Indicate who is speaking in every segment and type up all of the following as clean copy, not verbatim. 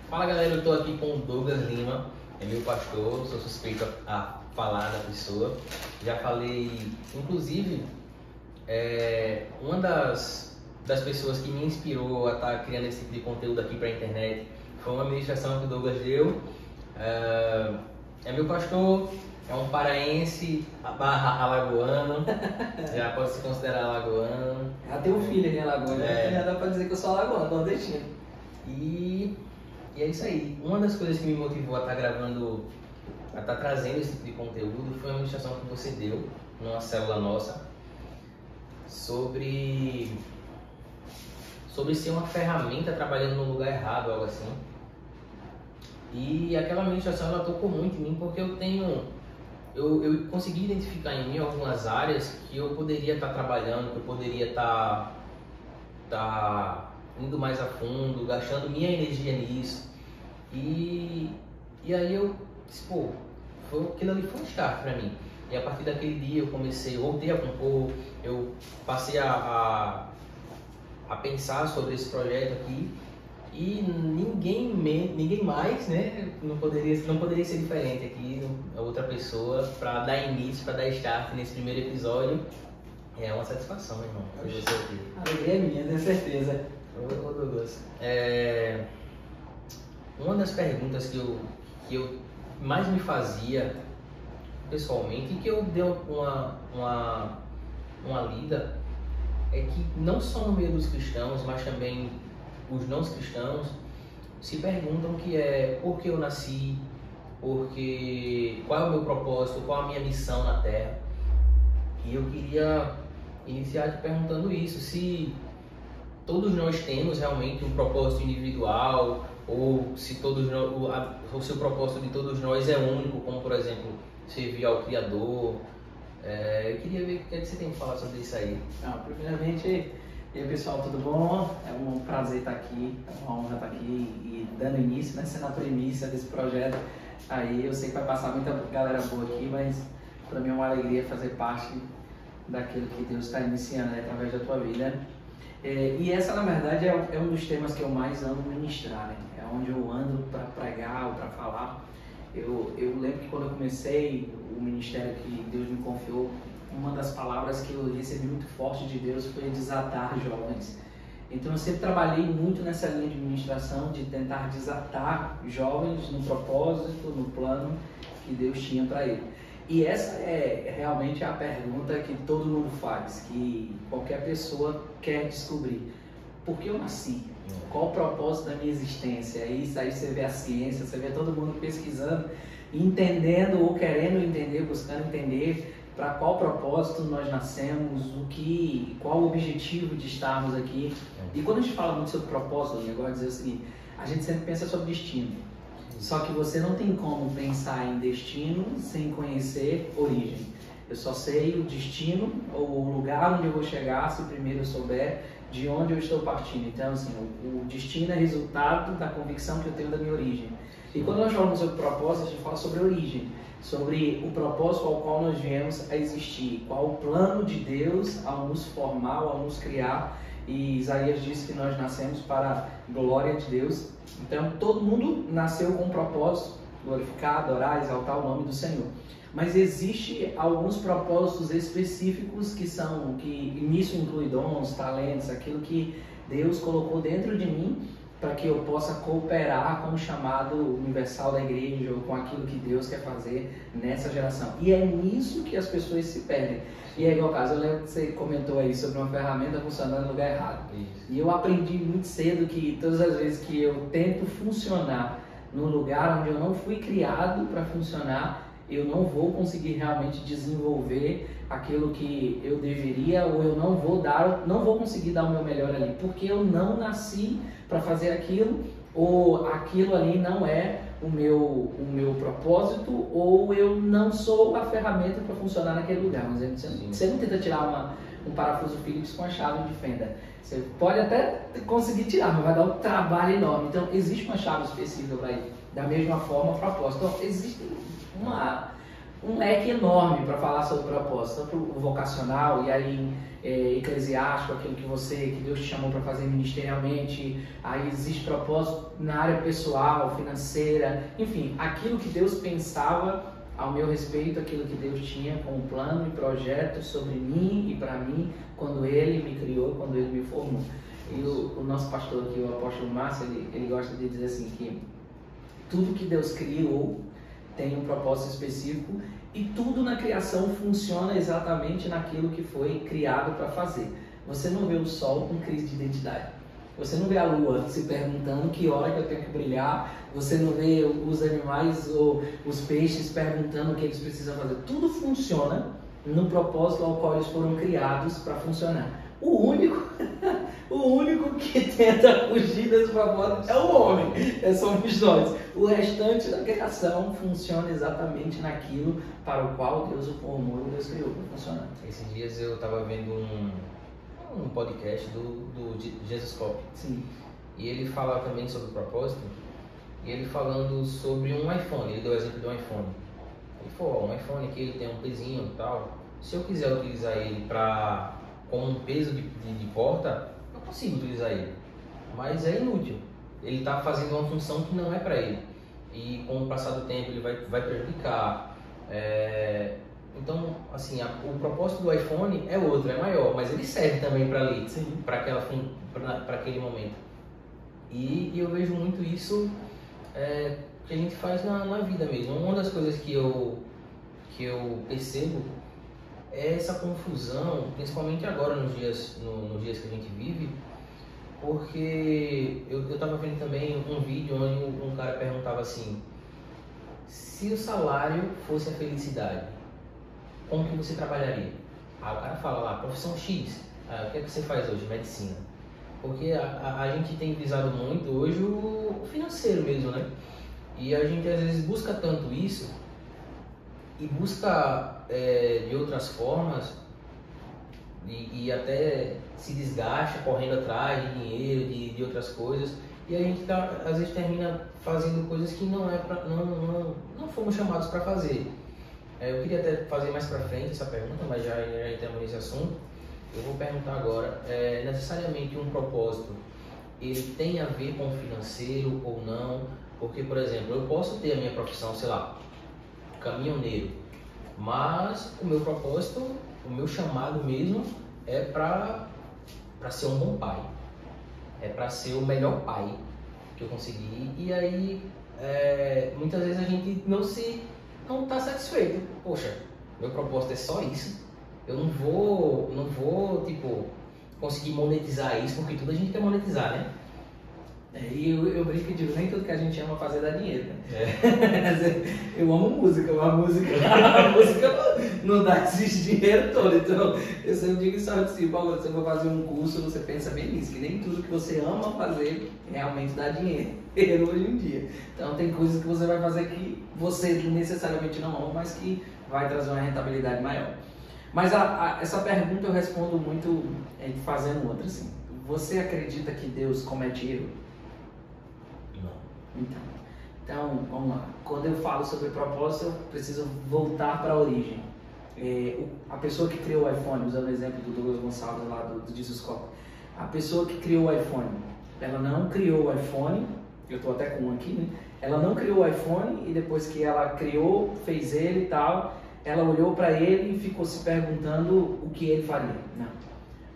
Speaker 1: Fala galera, eu tô aqui com o Douglas Lima, é meu pastor, sou suspeito a falar da pessoa. Já falei, inclusive, uma das pessoas que me inspirou a estar criando esse tipo de conteúdo aqui para a internet foi uma ministração que o Douglas deu. É meu pastor, é um paraense barra alagoano, já pode se considerar alagoano.
Speaker 2: Já tem um filho ali em Alagoas, já dá pra dizer que eu sou alagoano, nordestino.
Speaker 1: E é isso aí. Uma das coisas que me motivou a estar gravando, a estar trazendo esse tipo de conteúdo foi uma ministração que você deu numa célula nossa sobre ser uma ferramenta trabalhando no lugar errado, algo assim. E aquela ministração ela tocou muito em mim porque eu consegui identificar em mim algumas áreas que eu poderia estar trabalhando, que eu poderia estar indo mais a fundo, gastando minha energia nisso. E aí eu disse, pô, aquilo ali foi um start pra mim. E a partir daquele dia eu voltei a compor, eu passei a pensar sobre esse projeto aqui. E ninguém mais, né, não poderia ser diferente aqui, outra pessoa, para dar início, para dar start nesse primeiro episódio. É uma satisfação, irmão, ter você aqui.
Speaker 2: A alegria é minha, tenho certeza.
Speaker 1: Ô Douglas, uma das perguntas que eu mais me fazia pessoalmente e que eu dei uma lida é que não só no meio dos cristãos, mas também os não cristãos se perguntam por que eu nasci, qual é o meu propósito, qual a minha missão na Terra. E eu queria iniciar te perguntando isso, se todos nós temos realmente um propósito individual, ou se o seu propósito de todos nós é único, como por exemplo, servir ao Criador. Eu queria ver o que você tem que falar sobre isso aí.
Speaker 2: Primeiramente, e aí pessoal, tudo bom? É um prazer estar aqui, é uma honra estar aqui e dando início, né, sendo a primícia desse projeto. Aí eu sei que vai passar muita galera boa aqui, mas para mim é uma alegria fazer parte daquilo que Deus está iniciando, né, através da tua vida. E essa, na verdade, é um dos temas que eu mais amo ministrar, né? É onde eu ando para pregar ou para falar. Eu lembro que quando eu comecei o ministério que Deus me confiou, uma das palavras que eu recebi muito forte de Deus foi desatar jovens. Então eu sempre trabalhei muito nessa linha de ministração, de tentar desatar jovens no propósito, no plano que Deus tinha para ele. E essa é realmente a pergunta que todo mundo faz, que qualquer pessoa quer descobrir. Por que eu nasci? Qual o propósito da minha existência? Isso aí você vê a ciência, você vê todo mundo pesquisando, entendendo ou querendo entender, buscando entender para qual propósito nós nascemos, qual o objetivo de estarmos aqui. E quando a gente fala muito sobre propósito, eu gosto de dizer o seguinte, a gente sempre pensa sobre destino. Só que você não tem como pensar em destino sem conhecer origem. Eu só sei o destino ou o lugar onde eu vou chegar se primeiro eu souber de onde eu estou partindo. Então, assim, o destino é resultado da convicção que eu tenho da minha origem. E quando nós falamos sobre propósito, a gente fala sobre origem, sobre o propósito ao qual nós viemos a existir, qual o plano de Deus ao nos formar, ao nos criar. E Isaías diz que nós nascemos para a glória de Deus. Então, todo mundo nasceu com um propósito, glorificar, adorar, exaltar o nome do Senhor. Mas existe alguns propósitos específicos que nisso inclui dons, talentos, aquilo que Deus colocou dentro de mim para que eu possa cooperar com o chamado universal da igreja ou com aquilo que Deus quer fazer nessa geração. E é nisso que as pessoas se perdem. E é igual caso, eu lembro que você comentou aí sobre uma ferramenta funcionando no lugar errado. Isso. E eu aprendi muito cedo que todas as vezes que eu tento funcionar num lugar onde eu não fui criado para funcionar, eu não vou conseguir realmente desenvolver aquilo que eu deveria, ou eu não vou conseguir dar o meu melhor ali, porque eu não nasci para fazer aquilo, ou aquilo ali não é o meu propósito, ou eu não sou a ferramenta para funcionar naquele lugar. Mas você não tenta tirar um parafuso Phillips com a chave de fenda. Você pode até conseguir tirar, mas vai dar um trabalho enorme. Então, existe uma chave específica para isso. Da mesma forma, propósito. Então, existe um leque enorme para falar sobre propósito, tanto o vocacional e aí eclesiástico, aquilo que Deus te chamou para fazer ministerialmente, aí existe propósito na área pessoal, financeira, enfim, aquilo que Deus pensava ao meu respeito, aquilo que Deus tinha como plano e projeto sobre mim e para mim, quando Ele me criou, quando Ele me formou. E o nosso pastor aqui, o apóstolo Márcio, ele gosta de dizer assim que tudo que Deus criou tem um propósito específico e tudo na criação funciona exatamente naquilo que foi criado para fazer. Você não vê o sol com crise de identidade. Você não vê a lua se perguntando que hora que eu tenho que brilhar. Você não vê os animais ou os peixes perguntando o que eles precisam fazer. Tudo funciona no propósito ao qual eles foram criados para funcionar. O único que tenta fugir desse propósito é o homem, somos nós. O restante da criação funciona exatamente naquilo para o qual Deus o formou e Deus criou para funcionar.
Speaker 1: Esses dias eu estava vendo um podcast do Jesus Cop.
Speaker 2: Sim.
Speaker 1: E ele fala também sobre o propósito, e ele falando sobre um iPhone, ele deu o exemplo de um iPhone. Ele falou, um iPhone aqui ele tem um pezinho e tal, se eu quiser utilizar ele como um peso de porta, eu consigo utilizar ele, mas é inútil. Ele está fazendo uma função que não é para ele, e com o passar do tempo ele vai prejudicar. Então, assim, o propósito do iPhone é outro, é maior, mas ele serve também para ali, para aquele momento. E eu vejo muito isso que a gente faz na vida mesmo. Uma das coisas que eu percebo é essa confusão, principalmente agora nos dias que a gente vive, porque eu estava vendo também um vídeo onde um cara perguntava assim: se o salário fosse a felicidade, como que você trabalharia? Aí o cara fala lá, profissão X, o que é que você faz hoje? Medicina. Porque a gente tem visado muito hoje o financeiro mesmo, né? E a gente às vezes busca tanto isso e busca de outras formas e até se desgasta correndo atrás de dinheiro, de outras coisas, e a gente às vezes termina fazendo coisas que não fomos chamados para fazer. Eu queria até fazer mais para frente essa pergunta, mas já entramos nesse assunto. Eu vou perguntar agora, necessariamente um propósito, ele tem a ver com o financeiro ou não? Porque, por exemplo, eu posso ter a minha profissão, sei lá, caminhoneiro, mas o meu propósito, o meu chamado mesmo é para ser um bom pai, é para ser o melhor pai que eu conseguir. E aí, muitas vezes a gente não está satisfeito. Poxa, meu propósito é só isso. Eu não vou tipo, conseguir monetizar isso, porque tudo a gente quer monetizar, né?
Speaker 2: E eu brinco e digo, nem tudo que a gente ama fazer dá dinheiro, né? Eu amo música, a música não dá esse dinheiro todo. Então, eu sempre digo isso assim, quando você for fazer um curso, você pensa bem nisso, que nem tudo que você ama fazer realmente dá dinheiro hoje em dia. Então, tem coisas que você vai fazer que você necessariamente não ama, mas que vai trazer uma rentabilidade maior. Mas essa pergunta eu respondo muito fazendo outra, assim. Você acredita que Deus comete erro?
Speaker 1: Não.
Speaker 2: Então, vamos lá. Quando eu falo sobre propósito, eu preciso voltar para a origem. A pessoa que criou o iPhone, usando o exemplo do Douglas Gonçalves lá do Jesus Cop, a pessoa que criou o iPhone, ela não criou o iPhone, eu estou até com um aqui, né? Ela não criou o iPhone e depois que ela criou, fez ele e tal, ela olhou para ele e ficou se perguntando o que ele faria. Não.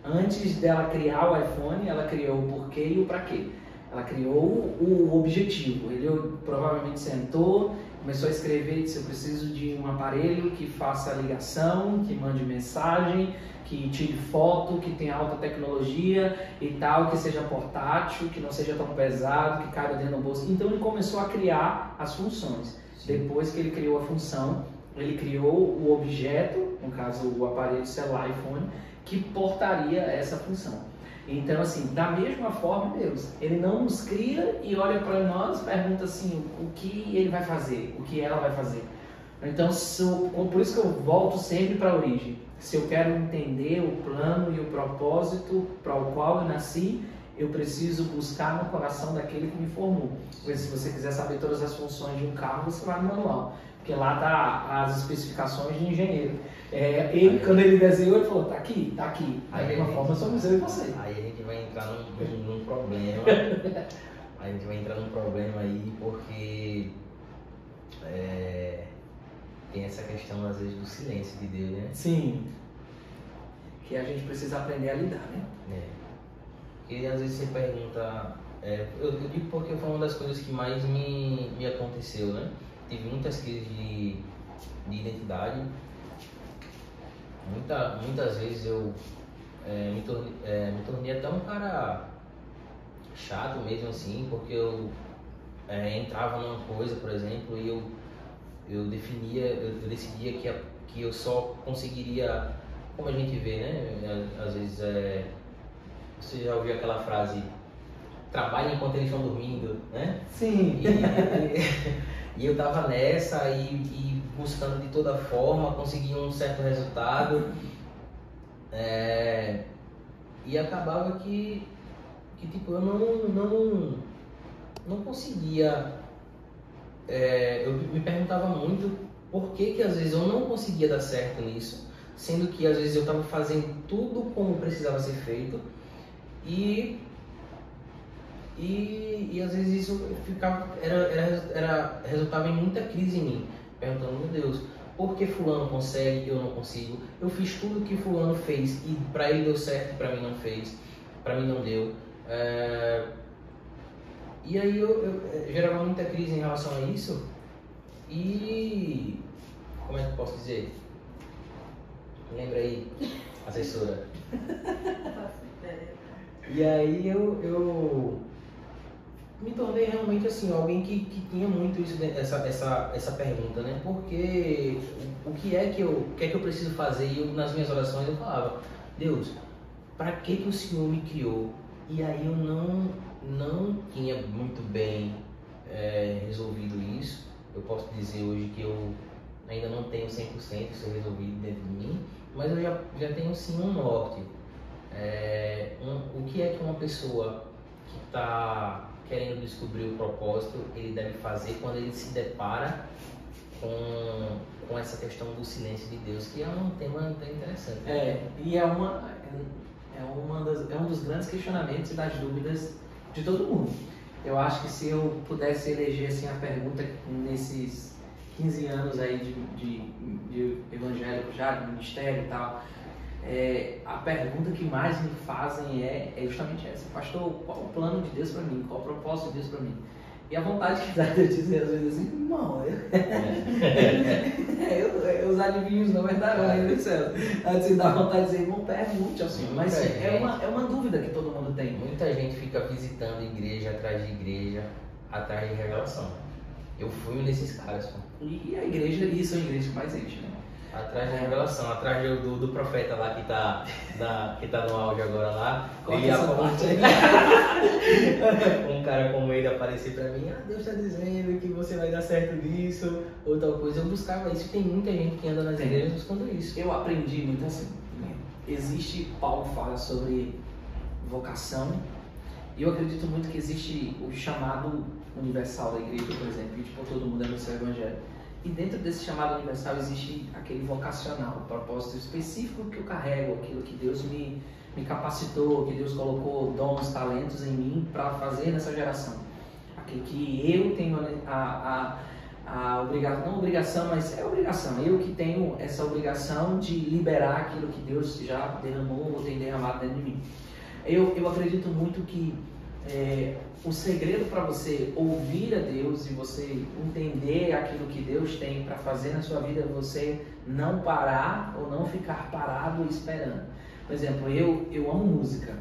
Speaker 2: Antes dela criar o iPhone, ela criou o porquê e o para quê. Ela criou o objetivo. Ele provavelmente sentou, começou a escrever e disse: eu preciso de um aparelho que faça ligação, que mande mensagem, que tire foto, que tenha alta tecnologia e tal, que seja portátil, que não seja tão pesado, que caiba dentro do bolso. Então ele começou a criar as funções. Sim. Depois que ele criou a função, ele criou o objeto, no caso o aparelho celular iPhone, que portaria essa função. Então, assim, da mesma forma, Deus, Ele não nos cria e olha para nós e pergunta assim, o que Ele vai fazer, o que ela vai fazer. Então, por isso que eu volto sempre para a origem. Se eu quero entender o plano e o propósito para o qual eu nasci, eu preciso buscar no coração daquele que me formou. Porque se você quiser saber todas as funções de um carro, você vai no manual. Porque lá tá as especificações de engenheiro. Ele, quando ele desenhou, ele falou, tá aqui. Da mesma forma, somos eu e você.
Speaker 1: Aí a gente vai entrar num problema. A gente vai entrar num problema aí, porque tem essa questão, às vezes, do silêncio de Deus, né?
Speaker 2: Sim. Que a gente precisa aprender a lidar, né?
Speaker 1: Porque às vezes você pergunta... eu digo porque foi uma das coisas que mais me aconteceu, né? Tive muitas crises de identidade. Muitas vezes eu me tornei até um cara chato mesmo assim, porque eu entrava numa coisa, por exemplo, e eu decidia que eu só conseguiria, como a gente vê, né? Às vezes você já ouviu aquela frase, trabalha enquanto eles estão dormindo, né?
Speaker 2: Sim.
Speaker 1: E eu tava nessa e buscando de toda forma conseguir um certo resultado, e acabava que tipo, eu não conseguia. Eu me perguntava muito por que às vezes eu não conseguia dar certo nisso, sendo que às vezes eu estava fazendo tudo como precisava ser feito e às vezes isso resultava em muita crise em mim, perguntando, meu Deus, por que fulano consegue e eu não consigo? Eu fiz tudo que fulano fez e para ele deu certo e para mim não fez, para mim não deu. E aí eu gerava muita crise em relação a isso e... como é que eu posso dizer? Lembra aí, assessora? E aí eu me tornei realmente assim, alguém que tinha muito isso, essa pergunta, né? Porque o que é que eu preciso fazer? E nas minhas orações eu falava, Deus, para que o Senhor me criou? E aí eu não tinha muito bem resolvido isso. Eu posso dizer hoje que eu ainda não tenho 100% isso resolvido dentro de mim, mas eu já tenho sim um norte. O que é que uma pessoa que está querendo descobrir o propósito, ele deve fazer quando ele se depara com essa questão do silêncio de Deus, que é um tema até interessante.
Speaker 2: E é um dos grandes questionamentos e das dúvidas de todo mundo. Eu acho que se eu pudesse eleger assim, a pergunta nesses 15 anos aí de evangélico já, de ministério e tal, a pergunta que mais me fazem é justamente essa: pastor, qual o plano de Deus para mim? Qual o propósito de Deus para mim? E a vontade que dá de eu dizer às vezes assim, irmão, os adivinhos não entrarão aí no céu. Assim, dá vontade de dizer, irmão, pergunte ao Senhor. Mas é uma dúvida que todo mundo tem.
Speaker 1: Muita gente fica visitando igreja atrás de igreja, atrás de revelação. Eu fui nesses caras, pô.
Speaker 2: E a igreja, isso é a igreja que mais enche, né?
Speaker 1: Atrás da revelação, atrás do profeta lá que tá no áudio agora lá.
Speaker 2: Ele
Speaker 1: um cara como ele aparecer pra mim, Deus está dizendo que você vai dar certo nisso, ou tal coisa. Eu buscava isso, tem muita gente que anda nas igrejas buscando isso.
Speaker 2: Eu aprendi muito assim. Paulo fala sobre vocação, e eu acredito muito que existe o chamado universal da igreja, por exemplo, que tipo, todo mundo é no seu evangelho. E dentro desse chamado universal existe aquele vocacional, o propósito específico que eu carrego, aquilo que Deus me capacitou, que Deus colocou dons, talentos em mim para fazer nessa geração. Aquilo que eu tenho a obrigação, não obrigação, mas é obrigação. Eu que tenho essa obrigação de liberar aquilo que Deus já derramou ou tem derramado dentro de mim. Eu acredito muito que o segredo para você ouvir a Deus e você entender aquilo que Deus tem para fazer na sua vida é você não parar ou não ficar parado esperando. Por exemplo, eu amo música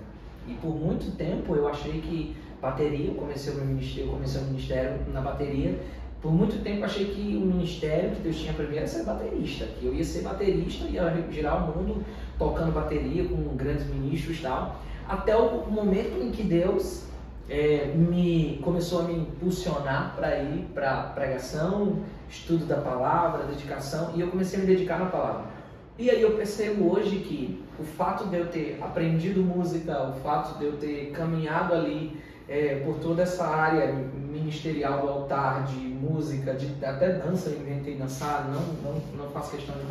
Speaker 2: e por muito tempo eu achei que bateria, eu comecei o ministério na bateria. Por muito tempo eu achei que o ministério que Deus tinha para mim era ser baterista, que eu ia ser baterista e ia girar o mundo tocando bateria com grandes ministros e tal, até o momento em que Deus começou a me impulsionar para ir para pregação, estudo da palavra, dedicação, e eu comecei a me dedicar na palavra. E aí eu percebo hoje que o fato de eu ter aprendido música, o fato de eu ter caminhado ali por toda essa área, ministerial do altar, de música, até dança, eu inventei dançar, não faço questão de...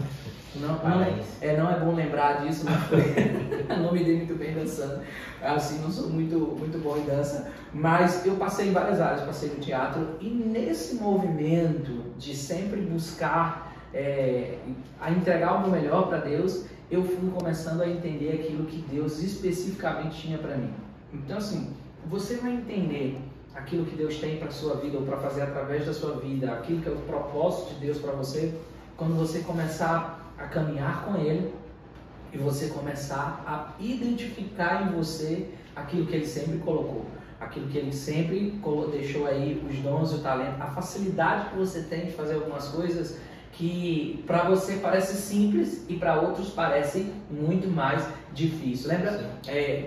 Speaker 2: Não é bom lembrar disso, mas não me dei muito bem dançando, assim, não sou muito bom em dança, mas eu passei em várias áreas, passei no teatro, e nesse movimento de sempre buscar a entregar o meu melhor para Deus, eu fui começando a entender aquilo que Deus especificamente tinha para mim. Então, assim, você vai entender aquilo que Deus tem para a sua vida ou para fazer através da sua vida, aquilo que é o propósito de Deus para você, quando você começar a caminhar com Ele e você começar a identificar em você aquilo que Ele sempre colocou, aquilo que Ele sempre deixou aí, os dons e o talento, a facilidade que você tem de fazer algumas coisas que para você parece simples e para outros parece muito mais difícil. Lembra?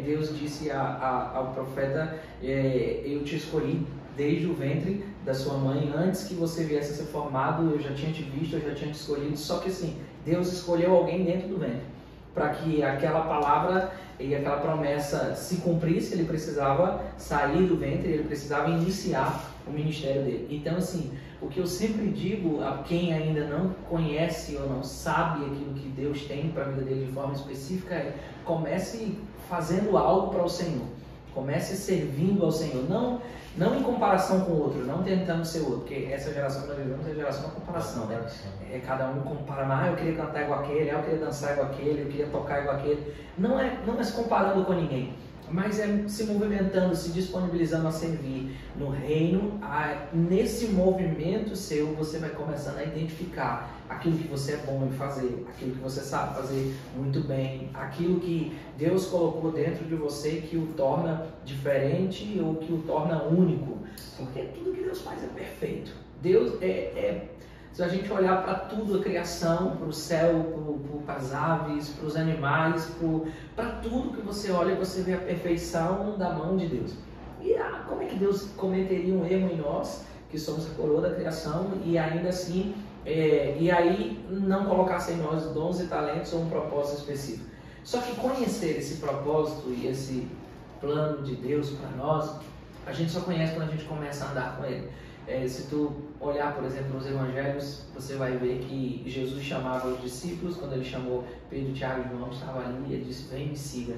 Speaker 2: Deus disse ao profeta, eu te escolhi desde o ventre da sua mãe, antes que você viesse a ser formado, eu já tinha te visto, eu já tinha te escolhido. Só que assim, Deus escolheu alguém dentro do ventre, para que aquela palavra e aquela promessa se cumprisse. Ele precisava sair do ventre, ele precisava iniciar o ministério dele. Então, assim, o que eu sempre digo a quem ainda não conhece ou não sabe aquilo que Deus tem para a vida dele de forma específica é: comece fazendo algo para o Senhor, comece servindo ao Senhor, não em comparação com o outro, não tentando ser outro, porque essa geração que nós vivemos é a geração da comparação, né? Cada um compara, eu queria cantar igual aquele, eu queria dançar igual aquele, eu queria tocar igual aquele. Não é se comparando com ninguém, mas é se movimentando, se disponibilizando a servir no reino. Nesse movimento seu, você vai começando a identificar aquilo que você é bom em fazer, aquilo que você sabe fazer muito bem, aquilo que Deus colocou dentro de você que o torna diferente ou que o torna único, porque tudo que Deus faz é perfeito. Deus se a gente olhar para tudo, a criação, para o céu, para as aves, para os animais, para tudo que você olha, você vê a perfeição da mão de Deus. E como é que Deus cometeria um erro em nós, que somos a coroa da criação, e ainda assim, e aí não colocasse em nós dons e talentos ou um propósito específico? Só que conhecer esse propósito e esse plano de Deus para nós, a gente só conhece quando a gente começa a andar com Ele. Se tu olhar, por exemplo, nos evangelhos, você vai ver que Jesus chamava os discípulos. Quando ele chamou Pedro, Tiago e João, estava ali, e ele disse: vem, me siga.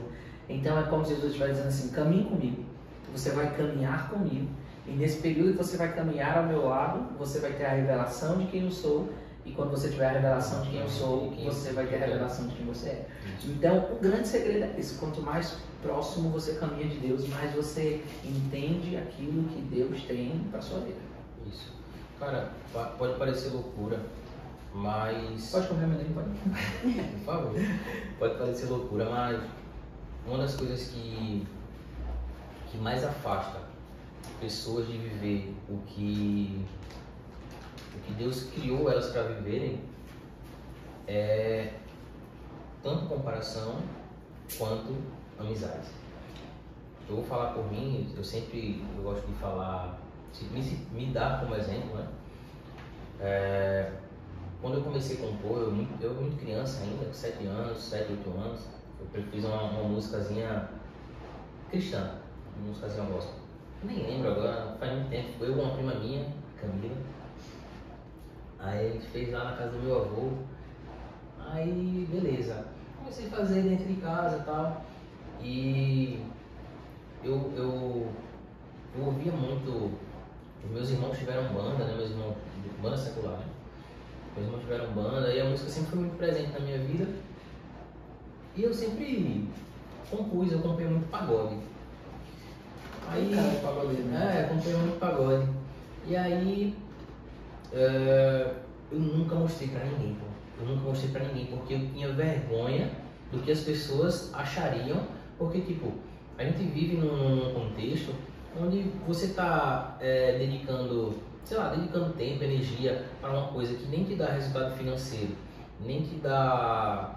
Speaker 2: Então é como se Jesus estivesse dizendo assim: caminhe comigo, você vai caminhar comigo, e nesse período que você vai caminhar ao meu lado, você vai ter a revelação de quem eu sou, e quando você tiver a revelação de quem eu sou, você vai ter a revelação de quem você é. Então o grande segredo é esse: quanto mais próximo você caminha de Deus, mais você entende aquilo que Deus tem para a sua vida.
Speaker 1: Isso. Cara, pode parecer loucura, mas...
Speaker 2: Pode comer amendoim, pode.
Speaker 1: Por favor. Pode parecer loucura, mas uma das coisas que mais afasta pessoas de viver o que Deus criou elas para viverem é tanto comparação quanto amizade. Eu vou falar por mim, eu gosto de falar... me dá como exemplo, né? Quando eu comecei a compor, eu muito criança ainda, com 7 anos, 7, 8 anos, eu fiz uma musicazinha cristã, uma musicazinha gospel. Eu nem lembro agora, faz muito tempo. Eu com uma prima minha, Camila, aí a gente fez lá na casa do meu avô, aí beleza, comecei a fazer dentro de casa e tal, e eu ouvia muito. Meus irmãos tiveram banda, né? Meus irmãos, banda secular, né? Meus irmãos tiveram banda e a música sempre foi muito presente na minha vida. E eu sempre compus, eu comprei muito pagode. Aí,
Speaker 2: pagodeiro, né?
Speaker 1: Comprei muito pagode. E aí, eu nunca mostrei pra ninguém, pô. Eu nunca mostrei pra ninguém, porque eu tinha vergonha do que as pessoas achariam. Porque, tipo, a gente vive num contexto onde você está dedicando tempo, energia para uma coisa que nem te dá resultado financeiro, nem te dá,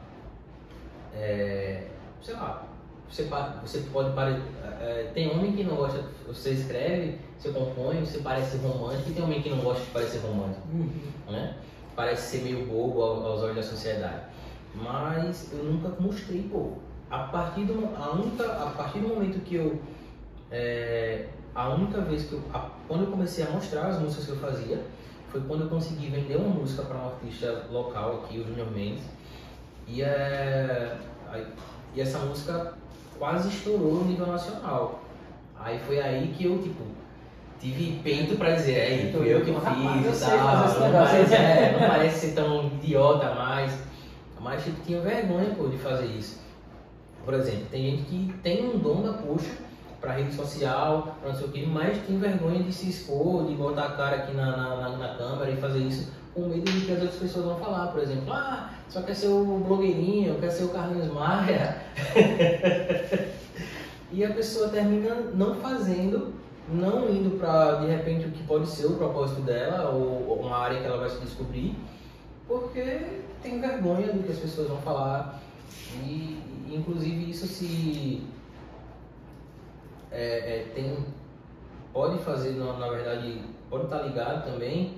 Speaker 1: você pode parecer, tem homem que não gosta, você escreve, você compõe, você parece romântico, e tem homem que não gosta de parecer romântico, né? Parece ser meio bobo aos olhos da sociedade, mas eu nunca mostrei, pô. A partir do momento que eu a única vez que quando eu comecei a mostrar as músicas que eu fazia, foi quando eu consegui vender uma música para um artista local aqui, o Junior Mendes, e essa música quase estourou no nível nacional. Aí foi aí que eu, tipo, tive peito pra dizer, aí, fui eu que fiz e tal, não parece ser tão idiota mais, mas tipo, tinha vergonha, pô, de fazer isso. Por exemplo, tem gente que tem um dom da puxa pra rede social, pra não sei o que, mas tem vergonha de se expor, de botar a cara aqui na câmera e fazer isso com medo de que as outras pessoas vão falar. Por exemplo, só quer ser o blogueirinho, quer ser o Carlinhos Maia. E a pessoa termina não fazendo, não indo para, de repente, o que pode ser o propósito dela, ou uma área que ela vai se descobrir, porque tem vergonha do que as pessoas vão falar. E inclusive isso pode fazer, na verdade, pode estar ligado também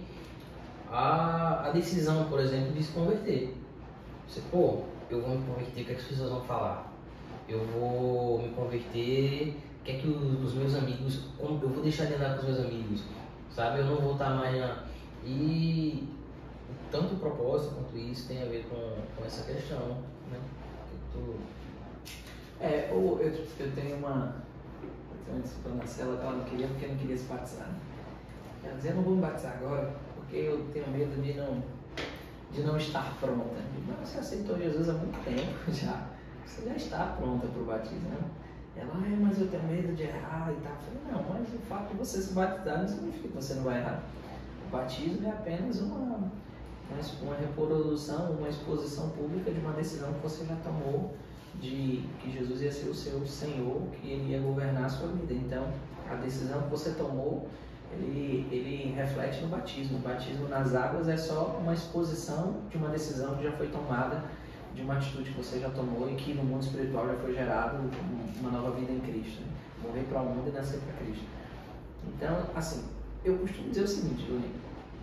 Speaker 1: à decisão, por exemplo, de se converter. Você, eu vou me converter, o que as pessoas vão falar? Eu vou me converter, o que é que os meus amigos, eu vou deixar de andar com os meus amigos, sabe? Eu não vou estar mais E tanto o propósito quanto isso tem a ver com essa questão, né?
Speaker 2: Eu tenho uma discípula na cela que ela não queria porque não queria se batizar. Ela dizia, eu não vou me batizar agora porque eu tenho medo de não estar pronta. Mas você aceitou Jesus há muito tempo já. Você já está pronta para o batismo, né? Ela, mas eu tenho medo de errar e tal. Eu falei, não, mas o fato de você se batizar não significa que você não vai errar. O batismo é apenas uma reprodução, uma exposição pública de uma decisão que você já tomou de que Jesus ia ser o seu Senhor, que Ele ia governar a sua vida. Então, a decisão que você tomou, ele reflete no batismo. O batismo nas águas é só uma exposição de uma decisão que já foi tomada, de uma atitude que você já tomou e que no mundo espiritual já foi gerado uma nova vida em Cristo, né? Morrer para o mundo e nascer para Cristo. Então, assim, eu costumo dizer o seguinte, Julinho,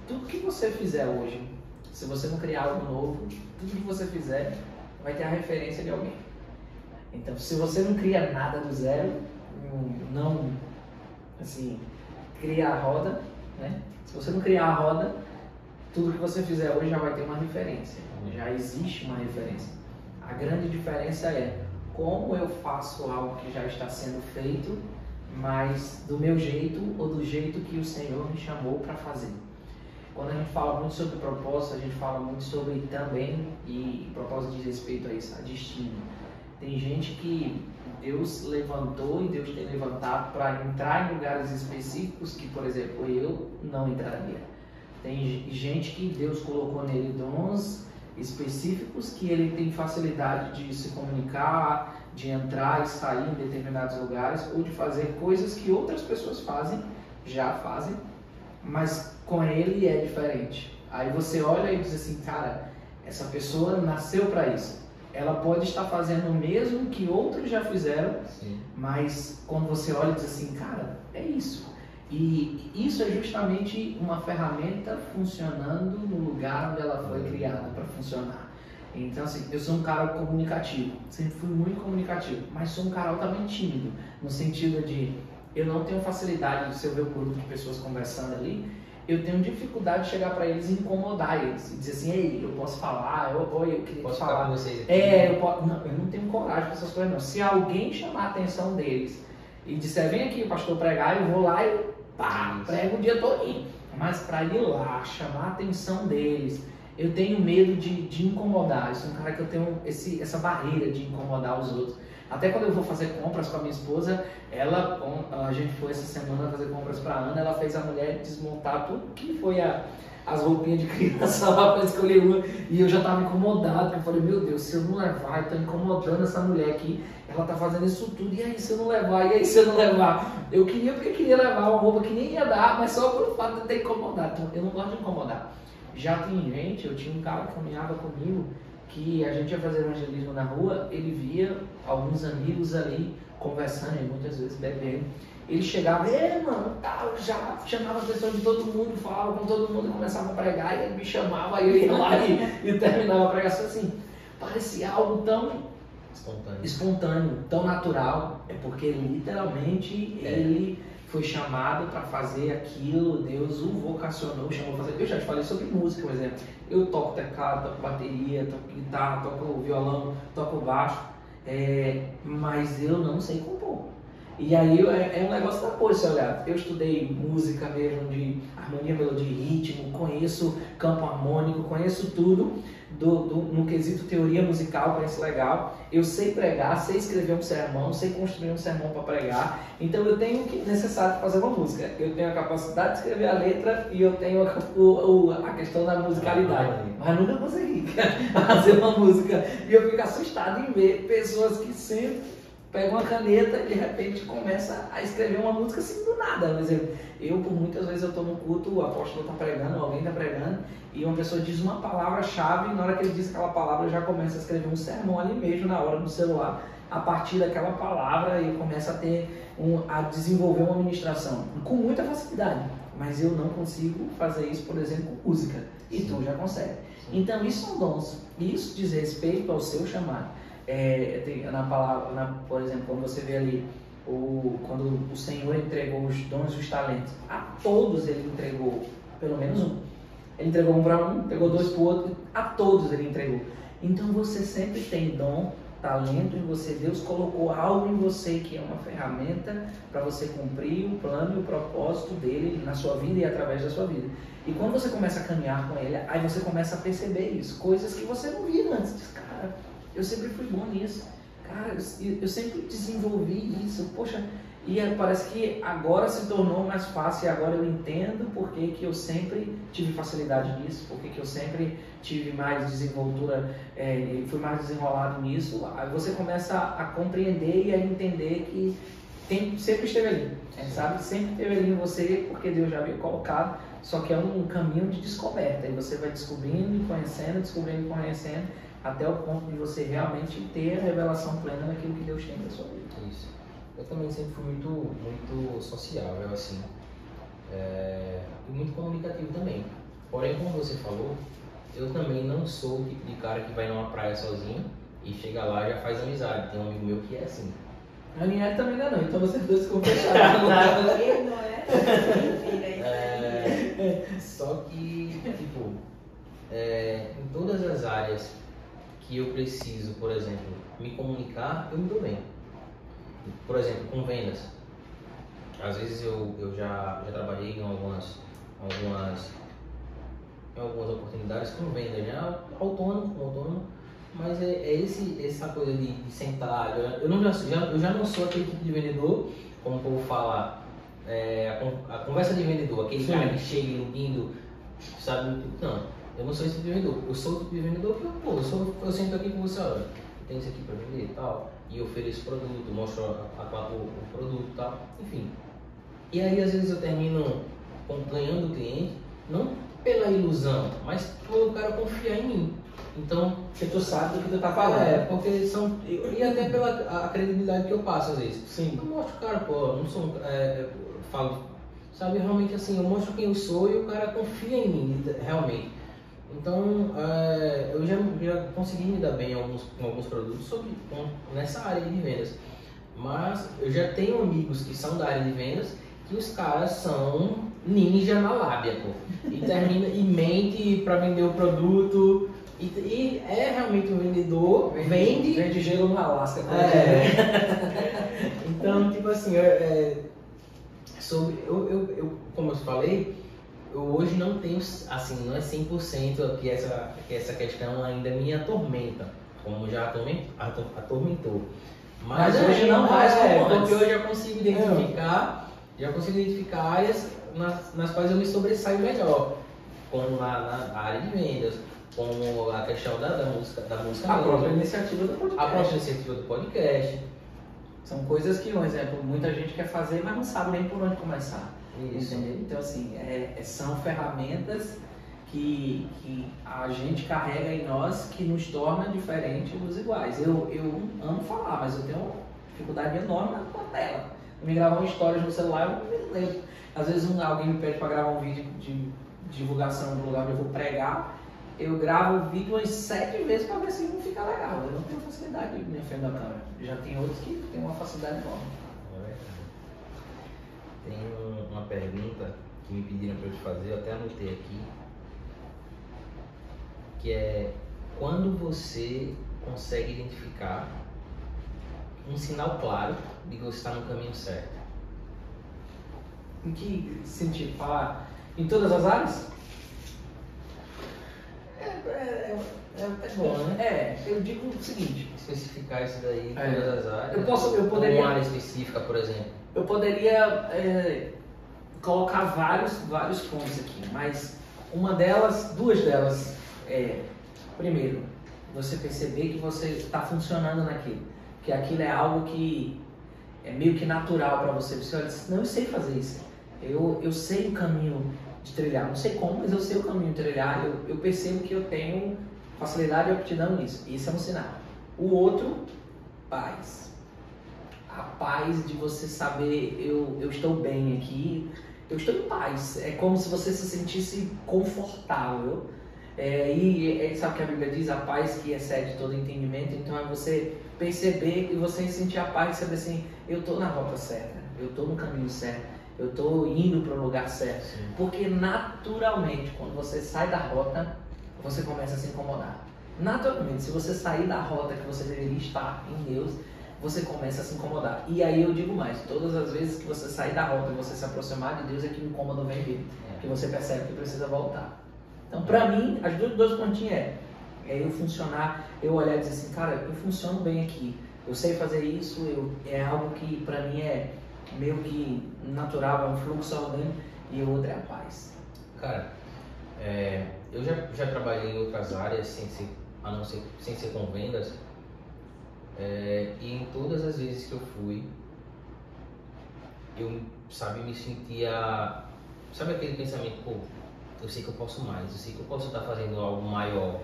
Speaker 2: tudo que você fizer hoje, se você não criar algo novo, tudo que você fizer vai ter a referência de alguém. Então, se você não cria nada do zero, não, assim, cria a roda, né? Se você não criar a roda, tudo que você fizer hoje já vai ter uma referência, já existe uma referência. A grande diferença é como eu faço algo que já está sendo feito, mas do meu jeito ou do jeito que o Senhor me chamou para fazer. Quando a gente fala muito sobre propósito, a gente fala muito sobre também, e propósito diz respeito a isso, a destino. Tem gente que Deus levantou e Deus tem levantado para entrar em lugares específicos que, por exemplo, eu não entraria. Tem gente que Deus colocou nele dons específicos que ele tem facilidade de se comunicar, de entrar e sair em determinados lugares ou de fazer coisas que outras pessoas já fazem, mas com ele é diferente. Aí você olha e diz assim, cara, essa pessoa nasceu para isso. Ela pode estar fazendo o mesmo que outros já fizeram, sim, mas quando você olha e diz assim, cara, é isso. E isso é justamente uma ferramenta funcionando no lugar onde ela foi criada para funcionar. Então, assim, eu sou um cara comunicativo, sempre fui muito comunicativo, mas sou um cara altamente tímido, no sentido de eu não tenho facilidade, se eu ver um grupo de pessoas conversando ali, eu tenho dificuldade de chegar para eles e incomodar eles, e dizer assim, ei, eu posso falar, eu queria
Speaker 1: posso
Speaker 2: falar
Speaker 1: com vocês aqui.
Speaker 2: Eu não tenho coragem para essas coisas não. Se alguém chamar a atenção deles e disser, vem aqui, pastor, pregar, eu vou lá e prego o dia todinho. Mas para ir lá, chamar a atenção deles, eu tenho medo de incomodar. Eu sou um cara que eu tenho essa barreira de incomodar os outros. Até quando eu vou fazer compras com a minha esposa, a gente foi essa semana fazer compras para a Ana, ela fez a mulher desmontar tudo que foi as roupinhas de criança lá para escolher uma, e eu já estava incomodado, porque eu falei, meu Deus, se eu não levar, eu estou incomodando essa mulher aqui, ela está fazendo isso tudo, e aí se eu não levar, e aí se eu não levar? Eu queria porque queria levar uma roupa que nem ia dar, mas só pelo fato de ter incomodado. Então eu não gosto de incomodar. Já tem gente, eu tinha um cara que caminhava comigo, que a gente ia fazer evangelismo na rua, ele via alguns amigos ali conversando, e muitas vezes bebendo. Ele chegava, mano, tal, já chamava a atenção de todo mundo, falava com todo mundo, começava a pregar, e ele me chamava, aí eu ia lá e terminava a pregação assim. Parecia algo tão espontâneo, tão natural, é porque literalmente ele foi chamado para fazer aquilo, Deus o vocacionou, chamou para fazer. Eu já te falei sobre música, por exemplo. Eu toco teclado, toco bateria, toco guitarra, toco violão, toco baixo, mas eu não sei compor. E aí é um negócio da coisa, você olhar. Eu estudei música mesmo, de harmonia, melodia e ritmo, conheço campo harmônico, conheço tudo no quesito teoria musical, conheço legal. Eu sei pregar, sei escrever um sermão, sei construir um sermão para pregar. Então eu tenho o que é necessário fazer uma música. Eu tenho a capacidade de escrever a letra e eu tenho a questão da musicalidade. Mas nunca consegui fazer uma música. E eu fico assustado em ver pessoas que sempre pega uma caneta e de repente começa a escrever uma música assim do nada. Por exemplo, por muitas vezes eu estou no culto, o apóstolo está pregando, alguém está pregando, e uma pessoa diz uma palavra-chave, e na hora que ele diz aquela palavra, eu já começo a escrever um sermão ali mesmo, na hora no celular, a partir daquela palavra, e eu começo a desenvolver uma ministração com muita facilidade. Mas eu não consigo fazer isso, por exemplo, com música. E tu já consegue. Então, isso são dons. Isso diz respeito ao seu chamado. Na palavra, por exemplo, quando você vê ali, quando o Senhor entregou os dons e os talentos, a todos ele entregou pelo menos um. Ele entregou um para um, entregou dois para o outro, a todos ele entregou. Então você sempre tem dom, talento em você. Deus colocou algo em você que é uma ferramenta para você cumprir o plano e o propósito dele na sua vida e através da sua vida. E quando você começa a caminhar com ele, aí você começa a perceber isso, coisas que você não via antes. Diz, cara, eu sempre fui bom nisso, cara, eu sempre desenvolvi isso, poxa, e parece que agora se tornou mais fácil e agora eu entendo por que eu sempre tive facilidade nisso, por que eu sempre tive mais desenvoltura, fui mais desenrolado nisso. Aí você começa a compreender e a entender que sempre esteve ali, sabe? Sempre esteve ali em você porque Deus já havia colocado, só que é um caminho de descoberta, e você vai descobrindo e conhecendo, até o ponto de você realmente ter a revelação plena daquilo que Deus tem para sua vida.
Speaker 1: Isso. Eu também sempre fui muito sociável, assim, e muito comunicativo também. Porém, como você falou, eu também não sou o tipo de cara que vai numa praia sozinho e chega lá e já faz amizade. Tem um amigo meu que é assim.
Speaker 2: A Aniele também não é não, então vocês dois ficam fechados.
Speaker 3: Não é?
Speaker 1: Só que, tipo, em todas as áreas que eu preciso, por exemplo, me comunicar, eu me dou bem. Por exemplo, com vendas. Às vezes eu já trabalhei em algumas oportunidades com vendas, né? Autônomo, mas essa coisa de sentar. Eu já não sou aquele tipo de vendedor, como o povo fala, a conversa de vendedor, aquele cara que chega iludindo, sabe? Não, eu não sou esse tipo de vendedor. Eu sou o tipo de vendedor que eu sento aqui com você, olha, tem isso aqui para vender e tal, e eu ofereço produto, mostro o produto e tal, enfim. E aí às vezes eu termino ganhando o cliente, não pela ilusão, mas pelo cara confiar em mim. Então,
Speaker 2: porque tu sabe do que tu tá falando.
Speaker 1: Porque e até pela a credibilidade que eu passo às vezes.
Speaker 2: Sim.
Speaker 1: Eu mostro o cara, pô, não sou falo, sabe, realmente assim, eu mostro quem eu sou e o cara confia em mim, realmente. Então, eu já consegui me dar bem com alguns produtos nessa área de vendas. Mas eu já tenho amigos que são da área de vendas que os caras são ninja na lábia, pô. E termina e mente para vender o produto. E é realmente um vendedor,
Speaker 2: vende gelo no Alasca.
Speaker 1: Então, tipo assim, como eu falei, eu hoje não tenho, assim, não é 100% que essa questão ainda me atormenta, como já atormentou. Mas hoje não mais, porque eu já consigo identificar áreas nas quais eu me sobressaio melhor, como na área de vendas, como a questão da música
Speaker 2: a própria iniciativa do podcast. São coisas que, por exemplo, muita gente quer fazer, mas não sabe nem por onde começar. Isso. Entendeu? Então, assim, são ferramentas que a gente carrega em nós que nos torna diferente dos iguais. Eu amo falar, mas eu tenho uma dificuldade enorme com a tela. Me gravar uma história no celular, eu não lembro. Às vezes alguém me pede para gravar um vídeo de divulgação do lugar onde eu vou pregar. Eu gravo o vídeo umas 7 vezes para ver se não fica legal. Eu não tenho facilidade de me frente da câmera. Já tem outros que têm uma facilidade enorme.
Speaker 1: Tem uma pergunta que me pediram para eu te fazer, eu até anotei aqui, que é: quando você consegue identificar um sinal claro de que você está no caminho certo?
Speaker 2: Em que sentido? Falar em todas as áreas?
Speaker 1: É bom, né?
Speaker 2: Eu digo o seguinte.
Speaker 1: Especificar isso daí em todas as áreas.
Speaker 2: Eu poderia.
Speaker 1: Uma área específica, por exemplo.
Speaker 2: Eu poderia colocar vários pontos aqui, mas duas delas primeiro, você perceber que você está funcionando naquilo, que aquilo é algo que é meio que natural para você. Você olha, não, eu sei fazer isso, eu sei o caminho de trilhar, não sei como, mas eu sei o caminho de trilhar, eu percebo que eu tenho facilidade e aptidão nisso, isso é um sinal. O outro, paz. A paz de você saber, eu estou bem aqui, eu estou em paz. É como se você se sentisse confortável. Sabe o que a Bíblia diz? A paz que excede todo entendimento. Então é você perceber e você sentir a paz e saber assim, eu estou na rota certa, eu estou no caminho certo, eu estou indo para o lugar certo. Sim. Porque naturalmente, quando você sai da rota, você começa a se incomodar. Naturalmente, se você sair da rota que você deveria estar em Deus, você começa a se incomodar. E aí eu digo mais, todas as vezes que você sair da rota e você se aproximar de Deus, é que o incômodo vem vir, que você percebe que precisa voltar. Então, pra mim, as duas pontinhas é eu funcionar, eu olhar e dizer assim, cara, eu funciono bem aqui, eu sei fazer isso, é algo que pra mim é meio que natural, é um fluxo orgânico, e o outro é a paz.
Speaker 1: Cara, eu já trabalhei em outras áreas, sem ser com vendas, e em todas as vezes que eu fui, eu, me sentia, sabe aquele pensamento, pô, eu sei que eu posso mais, eu sei que eu posso estar fazendo algo maior.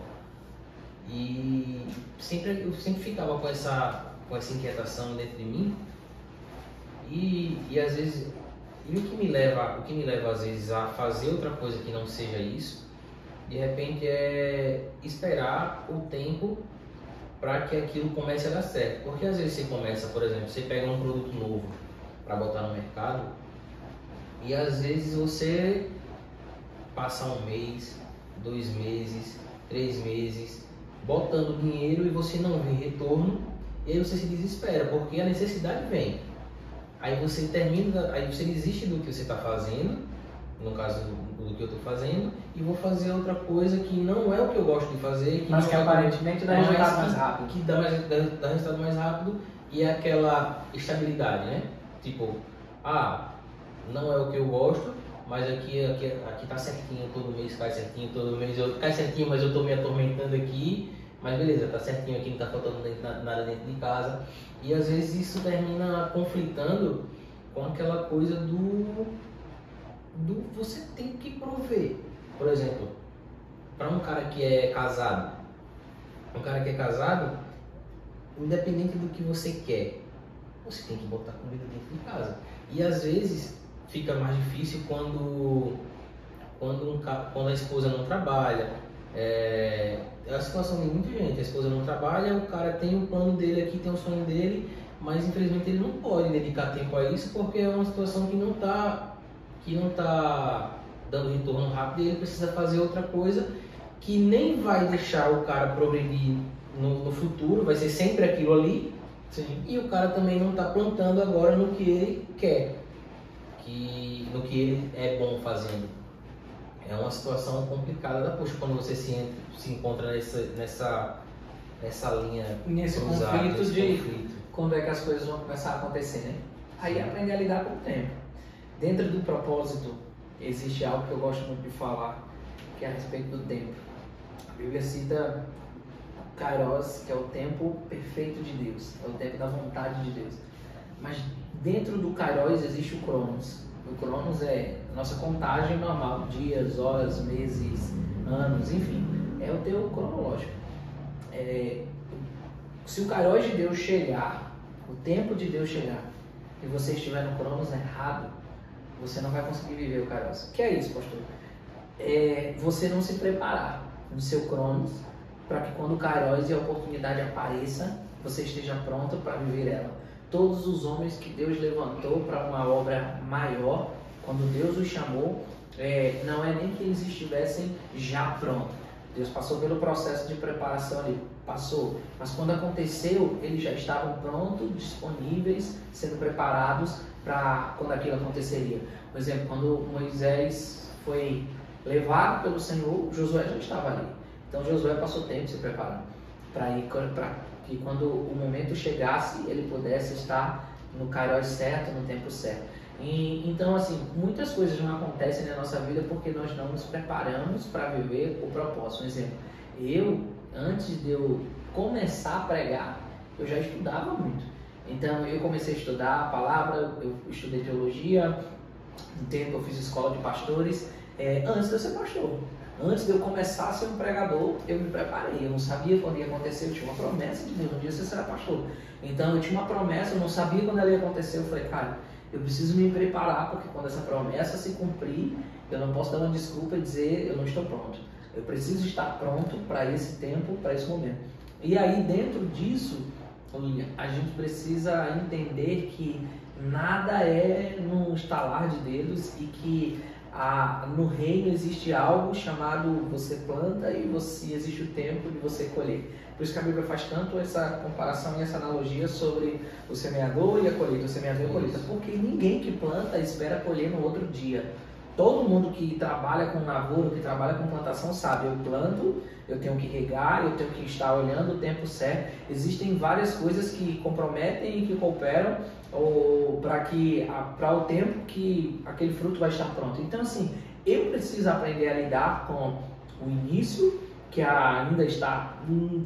Speaker 1: E eu sempre ficava com essa inquietação dentro de mim. E às vezes, o que me leva às vezes a fazer outra coisa que não seja isso, de repente é esperar o tempo para que aquilo comece a dar certo. Porque às vezes você começa, por exemplo, você pega um produto novo para botar no mercado e às vezes você passa 1 mês, 2 meses, 3 meses botando dinheiro e você não vê retorno, e aí você se desespera porque a necessidade vem. Aí você desiste do que você está fazendo, no caso do que eu estou fazendo, e vou fazer outra coisa que não é o que eu gosto de fazer,
Speaker 2: mas que aparentemente dá resultado mais rápido.
Speaker 1: Que dá resultado mais rápido, e é aquela estabilidade, né? Tipo, não é o que eu gosto, mas aqui tá certinho, todo mês cai certinho, todo mês cai certinho, mas eu estou me atormentando aqui, mas beleza, tá certinho aqui, não tá faltando nada dentro de casa. E às vezes isso termina conflitando com aquela coisa do você tem que prover. Por exemplo, para um cara que é casado, independente do que você quer, você tem que botar comida dentro de casa. E às vezes fica mais difícil quando a esposa não trabalha. É a situação de muita gente, a esposa não trabalha, o cara tem o plano dele aqui, tem o sonho dele, mas infelizmente ele não pode dedicar tempo a isso porque é uma situação que não tá dando retorno rápido, e ele precisa fazer outra coisa que nem vai deixar o cara progredir no futuro, vai ser sempre aquilo ali. Sim. E o cara também não está plantando agora no que ele quer, no que ele é bom fazendo. É uma situação complicada da poxa quando você se encontra nessa linha,
Speaker 2: nesse
Speaker 1: cruzada,
Speaker 2: conflito. Quando é que as coisas vão começar a acontecer, né? Aí aprender a lidar com o tempo. Dentro do propósito existe algo que eu gosto muito de falar, que é a respeito do tempo. A Bíblia cita Kairos, que é o tempo perfeito de Deus, é o tempo da vontade de Deus. Mas dentro do Kairos existe o Cronos. O Cronos é a nossa contagem normal, dias, horas, meses, anos, enfim, é o teu cronológico. Se o Kairos de Deus chegar, o tempo de Deus chegar, e você estiver no Cronos errado, você não vai conseguir viver o Kairos. O que é isso, pastor? Você não se preparar no seu Cronos para que quando o Kairos e a oportunidade apareça, você esteja pronto para viver ela. todos os homens que Deus levantou para uma obra maior, quando Deus os chamou, não é nem que eles estivessem já prontos. Deus passou pelo processo de preparação ali, passou. Mas quando aconteceu, eles já estavam prontos, disponíveis, sendo preparados para quando aquilo aconteceria. Por exemplo, quando Moisés foi levado pelo Senhor, Josué já estava ali. Então Josué passou tempo se preparando para que quando o momento chegasse, ele pudesse estar no kairos certo, no tempo certo. Então, assim, muitas coisas não acontecem na nossa vida porque nós não nos preparamos para viver o propósito. Por exemplo, antes de eu começar a pregar, eu já estudava muito. Então, eu comecei a estudar a palavra, eu estudei teologia, um tempo eu fiz escola de pastores, antes de eu ser pastor. Antes de eu começar a ser um pregador, eu me preparei. Eu não sabia quando ia acontecer, eu tinha uma promessa de Deus, um dia você será pastor. Então, eu tinha uma promessa, eu não sabia quando ela ia acontecer. Eu falei, cara, eu preciso me preparar, porque quando essa promessa se cumprir, eu não posso dar uma desculpa e dizer eu não estou pronto. Eu preciso estar pronto para esse tempo, para esse momento. E aí, dentro disso, a gente precisa entender que nada é num estalar de dedos e que no reino existe algo chamado você planta e existe o tempo de você colher. Por isso que a Bíblia faz tanto essa comparação e essa analogia sobre o semeador e a colheita, o semeador e a colheita, porque ninguém que planta espera colher no outro dia. Todo mundo que trabalha com lavoura, que trabalha com plantação sabe, eu planto, eu tenho que regar, eu tenho que estar olhando o tempo certo. Existem várias coisas que comprometem e que cooperam para o tempo que aquele fruto vai estar pronto. Então, assim, eu preciso aprender a lidar com o início, que ainda está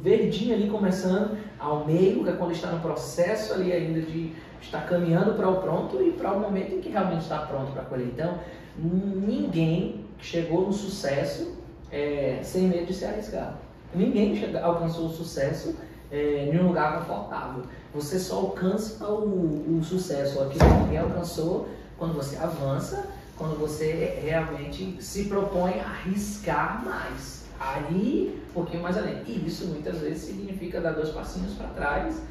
Speaker 2: verdinho ali começando, ao meio, que é quando está no processo ali ainda de estar caminhando para o pronto e para o momento em que realmente está pronto para colher. Então, ninguém chegou no sucesso sem medo de se arriscar. Ninguém alcançou o sucesso em um lugar confortável. Você só alcança o sucesso, aquilo que ninguém alcançou, quando você avança, quando você realmente se propõe a arriscar mais. Aí, um pouquinho mais além. E isso muitas vezes significa dar 2 passinhos para trás,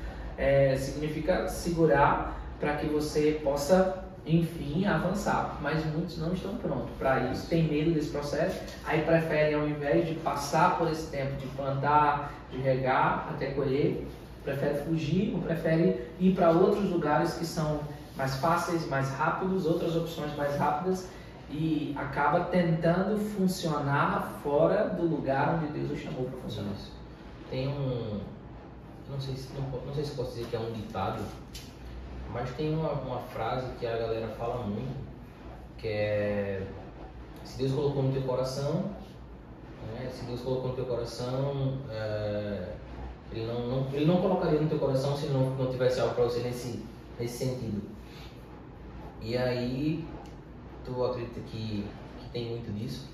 Speaker 2: significa segurar para que você possa, enfim, avançar. Mas muitos não estão prontos para isso, têm medo desse processo, aí preferem, ao invés de passar por esse tempo de plantar, de regar até colher, prefere fugir ou prefere ir para outros lugares que são mais fáceis, mais rápidos, outras opções mais rápidas, e acaba tentando funcionar fora do lugar onde Deus o chamou para funcionar.
Speaker 1: Tem não sei se posso dizer que é um ditado, mas tem uma frase que a galera fala muito, que é: se Deus colocou no teu coração, se Deus colocou no teu coração, Ele não colocaria no teu coração se não tivesse algo para você nesse sentido. E aí, tu acredita que tem muito disso?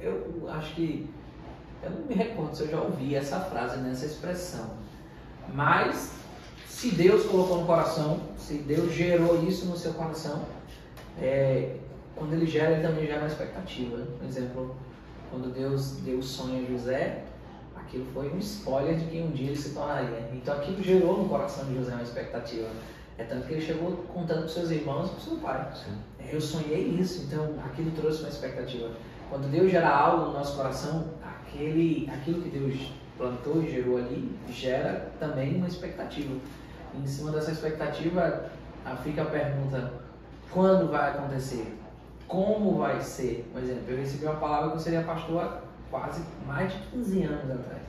Speaker 2: Eu acho que, eu não me recordo se eu já ouvi essa frase, nessa expressão, mas se Deus colocou no coração, se Deus gerou isso no seu coração, quando Ele gera, Ele também gera uma expectativa. Por exemplo, quando Deus deu o sonho a José, aquilo foi um spoiler de que um dia ele se tornaria. Então aquilo gerou no coração de José uma expectativa. É tanto que ele chegou contando para os seus irmãos e para o seu pai. Eu sonhei isso, então aquilo trouxe uma expectativa. Quando Deus gera algo no nosso coração, aquilo que Deus plantou e gerou ali, gera também uma expectativa. E em cima dessa expectativa, fica a pergunta: quando vai acontecer? Como vai ser? Por exemplo, eu recebi uma palavra que eu seria pastor há quase mais de 15 anos atrás.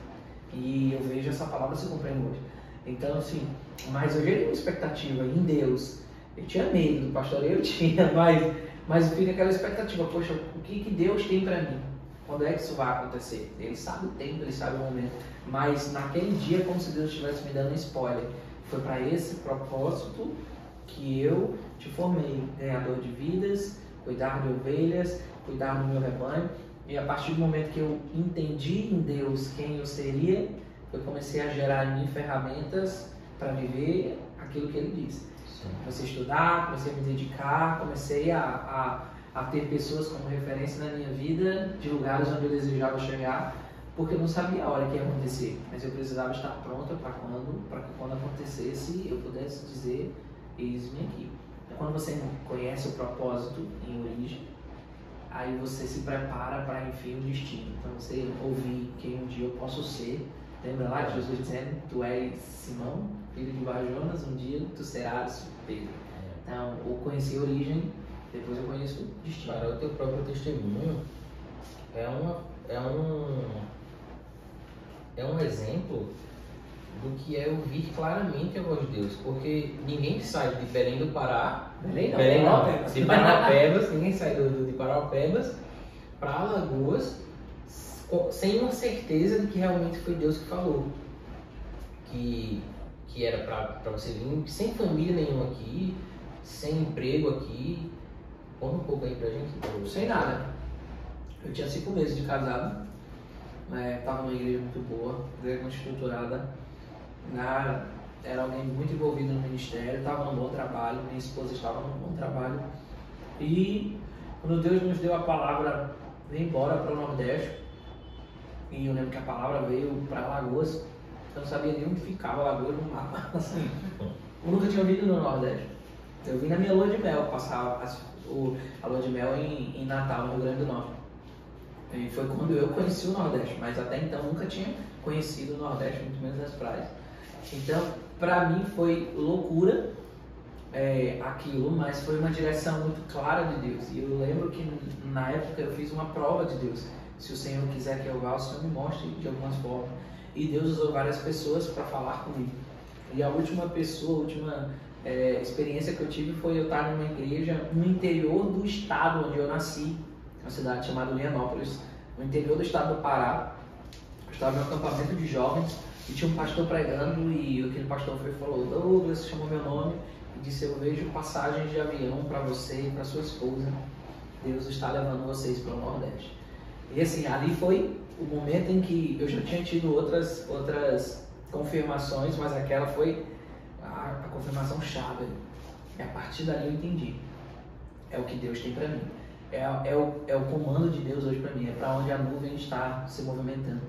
Speaker 2: E eu vejo essa palavra se cumprindo hoje. Então, assim, mas eu gerei uma expectativa em Deus. Eu tinha medo do pastoreio, eu tinha, mas fica aquela expectativa: poxa, o que Deus tem para mim? Quando é que isso vai acontecer? Ele sabe o tempo, Ele sabe o momento. Mas naquele dia, como se Deus estivesse me dando um spoiler. Foi para esse propósito que eu te formei, ganhador de vidas, cuidar de ovelhas, cuidar do meu rebanho. E a partir do momento que eu entendi em Deus quem eu seria, eu comecei a gerar em mim ferramentas para viver aquilo que Ele disse. Comecei a estudar, comecei a me dedicar, comecei a ter pessoas como referência na minha vida, de lugares onde eu desejava chegar, porque eu não sabia a hora que ia acontecer, mas eu precisava estar pronta para que quando acontecesse eu pudesse dizer, eis-me aqui. Então, quando você conhece o propósito em origem, aí você se prepara para, enfim, o destino. Então você ouvir que um dia eu posso ser, lembra lá de Jesus dizendo, tu és Simão, filho de Bar-Jonas, um dia tu serás Pedro. Então, eu conheci a origem, depois eu conheço o destino.
Speaker 1: Para o teu próprio testemunho é um exemplo do que é ouvir claramente a voz de Deus, porque ninguém sai de Belém do Pará, de Parauapebas, ninguém sai de Parauapebas para Alagoas sem uma certeza de que realmente foi Deus que falou, que era para você vir sem família nenhuma aqui, sem emprego aqui. Conta um pouco aí pra gente.
Speaker 2: Sem nada. Eu tinha 5 meses de casado, estava numa igreja muito boa, igreja muito estruturada, era alguém muito envolvido no ministério, estava num bom trabalho, minha esposa estava num bom trabalho. E quando Deus nos deu a palavra, vem embora para o Nordeste, e eu lembro que a palavra veio para Alagoas, eu não sabia nem onde ficava Alagoas no mapa, assim. Eu nunca tinha vindo no Nordeste. Eu vim na minha lua de mel, passar a lua de mel em Natal, no Rio Grande do Norte. E foi quando eu conheci o Nordeste, mas até então nunca tinha conhecido o Nordeste, muito menos as praias. Então, para mim foi loucura aquilo, mas foi uma direção muito clara de Deus. E eu lembro que na época eu fiz uma prova de Deus. Se o Senhor quiser que eu vá, o Senhor me mostre de algumas formas. E Deus usou várias pessoas para falar comigo. E a última experiência que eu tive foi eu estar numa igreja no interior do estado onde eu nasci, uma cidade chamada Lianópolis, no interior do estado do Pará. Eu estava no acampamento de jovens e tinha um pastor pregando, e aquele pastor falou: Douglas, chamou meu nome e disse: eu vejo passagens de avião para você e para sua esposa. Deus está levando vocês para o Nordeste. E assim, ali foi o momento em que eu já tinha tido outras confirmações, mas aquela foi a confirmação chave. E a partir dali eu entendi. É o que Deus tem para mim. É o comando de Deus hoje para mim. É para onde a nuvem está se movimentando.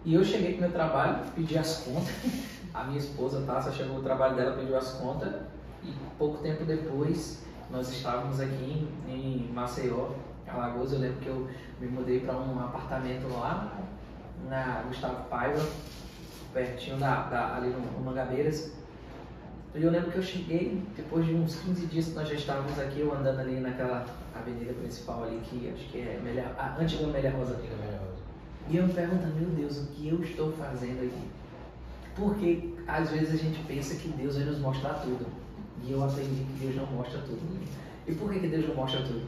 Speaker 2: E eu cheguei para o meu trabalho, pedi as contas. A minha esposa, Tássia, chegou no trabalho dela, pediu as contas. E pouco tempo depois, nós estávamos aqui em Maceió, Alagoas. Eu lembro que eu me mudei para um apartamento lá na Gustavo Paiva, pertinho ali no Mangabeiras. E eu lembro que eu cheguei, depois de uns 15 dias que nós já estávamos aqui, eu andando ali naquela avenida principal ali, que acho que é a antiga Amélia Rosa. E eu me perguntando: meu Deus, o que eu estou fazendo aqui? Porque às vezes a gente pensa que Deus vai nos mostrar tudo. E eu aprendi que Deus não mostra tudo. E por que Deus não mostra tudo?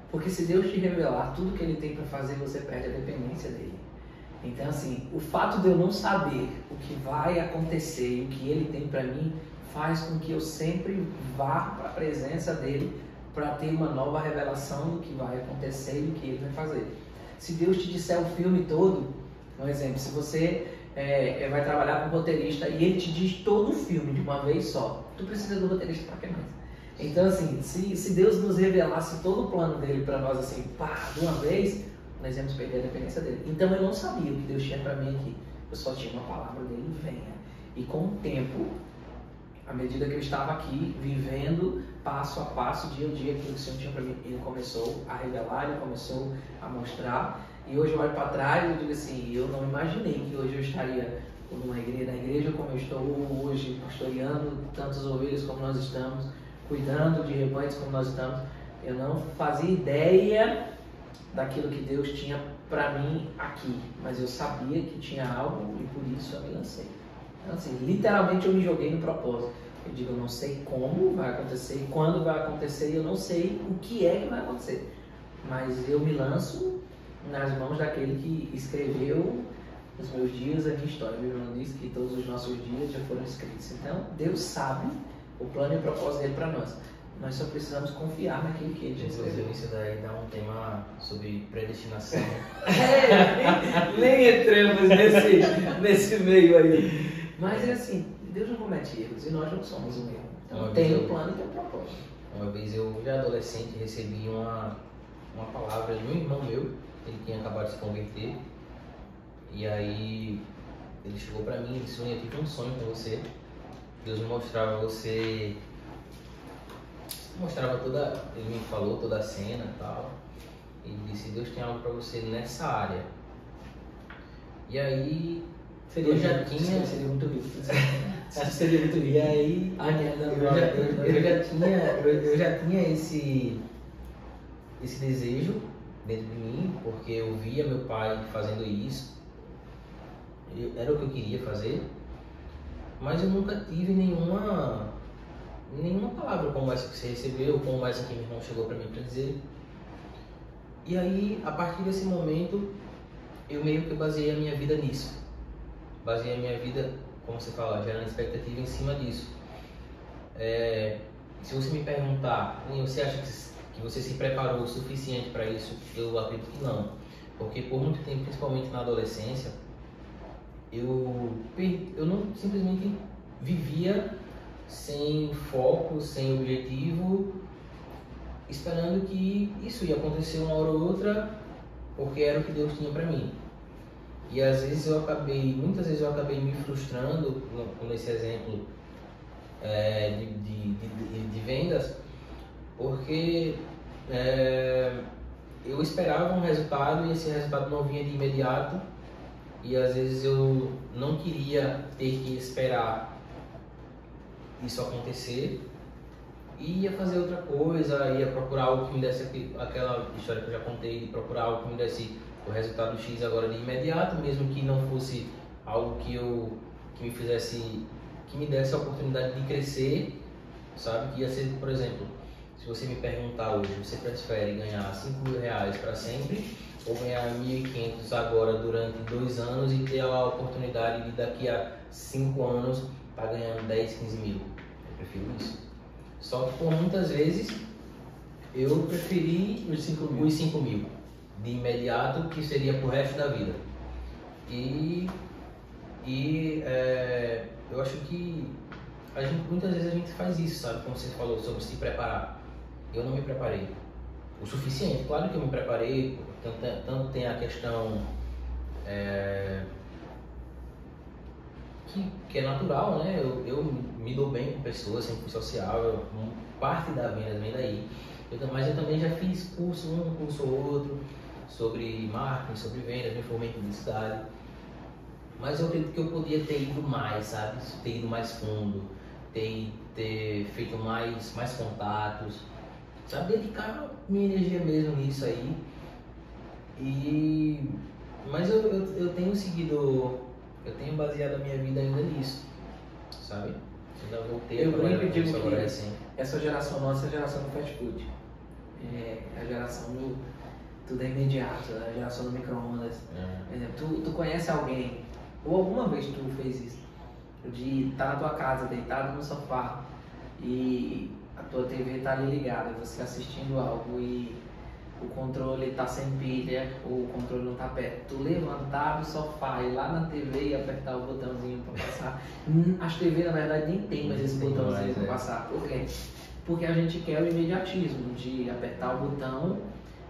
Speaker 2: Porque se Deus te revelar tudo que Ele tem para fazer, você perde a dependência dEle. Então assim, o fato de eu não saber o que vai acontecer e o que Ele tem para mim, faz com que eu sempre vá para a presença dEle para ter uma nova revelação do que vai acontecer e do que Ele vai fazer. Se Deus te disser o filme todo, um exemplo, se você vai trabalhar com um roteirista e ele te diz todo o filme de uma vez só, tu precisa do roteirista para que mais? Então assim, se Deus nos revelasse todo o plano dele para nós assim, de uma vez, nós íamos perder a dependência dele. Então eu não sabia o que Deus tinha para mim aqui, eu só tinha uma palavra dele: venha. E com o tempo, à medida que eu estava aqui, vivendo passo a passo, dia a dia, aquilo que o Senhor tinha para mim, Ele começou a revelar, Ele começou a mostrar. E hoje eu olho para trás e eu digo assim: eu não imaginei que hoje eu estaria na igreja como eu estou hoje, pastoreando tantas ovelhas como nós estamos, cuidando de rebanhos como nós estamos. Eu não fazia ideia daquilo que Deus tinha para mim aqui, mas eu sabia que tinha algo e por isso eu me lancei. Então assim, literalmente eu me joguei no propósito. Eu digo: eu não sei como vai acontecer, quando vai acontecer, eu não sei o que é que vai acontecer, mas eu me lanço nas mãos daquele que escreveu os meus dias, a minha história. A Bíblia não diz que todos os nossos dias já foram escritos. Então Deus sabe o plano e o propósito dele para nós. Nós só precisamos confiar naquilo que ele já escreveu.
Speaker 1: Inclusive, isso daí dá um tema sobre predestinação.
Speaker 2: Nem entramos nesse meio aí. Mas é assim, Deus não comete erros e nós não somos um erro. Então tem um plano e tem um propósito.
Speaker 1: Uma vez eu, já adolescente, recebi uma palavra de um irmão meu. Ele tinha acabado de se converter E aí ele chegou pra mim e disse: eu tive um sonho com você. Deus me mostrava você. Mostrava toda. Ele me falou toda a cena e tal. E disse: Deus tem algo pra você nessa área. E aí. Eu já tinha.
Speaker 2: Seria muito rico. Seria muito rico.
Speaker 1: E aí. Eu já tinha esse desejo dentro de mim, porque eu via meu pai fazendo isso. Era o que eu queria fazer. Mas eu nunca tive nenhuma palavra como essa que você recebeu, como essa que meu irmão chegou para mim para dizer. E aí, a partir desse momento, eu meio que baseei a minha vida nisso. Baseei a minha vida, como você fala, gerando expectativa em cima disso. Se você me perguntar, você acha que você se preparou o suficiente para isso? Eu acredito que não. Porque por muito tempo, principalmente na adolescência, eu não simplesmente vivia sem foco, sem objetivo, esperando que isso ia acontecer uma hora ou outra, porque era o que Deus tinha para mim. E muitas vezes eu acabei me frustrando nesse exemplo de vendas, porque eu esperava um resultado e esse resultado não vinha de imediato. E às vezes eu não queria ter que esperar isso acontecer e ia fazer outra coisa, ia procurar algo que me desse aquela história que eu já contei, de procurar algo que me desse o resultado X agora de imediato, mesmo que não fosse algo que me desse a oportunidade de crescer, sabe? Que ia ser, por exemplo, se você me perguntar hoje, você prefere ganhar R$5.000 para sempre ou ganhar 1.500 agora durante 2 anos e ter a oportunidade de daqui a 5 anos estar ganhando 10, 15 mil? Eu prefiro isso. Só que por muitas vezes eu preferi os 5 mil de imediato, que seria pro resto da vida. Eu acho que muitas vezes a gente faz isso, sabe? Como você falou sobre se preparar. Eu não me preparei o suficiente. Claro que eu me preparei, tanto tem a questão que é natural, né? Eu me dou bem com pessoas, sempre fui sociável, parte da venda vem daí. Mas eu também já fiz um curso ou outro sobre marketing, sobre vendas, me formei em publicidade. Mas eu acredito que eu podia ter ido mais, sabe? Ter ido mais fundo, ter feito mais contatos, sabe? Dedicar minha energia mesmo nisso aí. Mas eu tenho seguido, eu tenho baseado a minha vida ainda nisso, sabe? Eu ainda voltei
Speaker 2: eu brinco e digo que
Speaker 1: agora assim.
Speaker 2: Essa geração nossa é a geração do fast food. É a geração do tudo é imediato, é a geração do micro-ondas. Tu conhece alguém, ou alguma vez tu fez isso, de estar na tua casa, deitado no sofá e a tua TV tá ali ligada, você assistindo algo e o controle tá sem pilha, ou o controle não tá perto, tu levantar do sofá, ir lá na TV e apertar o botãozinho para passar. As TV na verdade nem tem mais esse botãozinho para passar. Por quê? Porque a gente quer o imediatismo de apertar o botão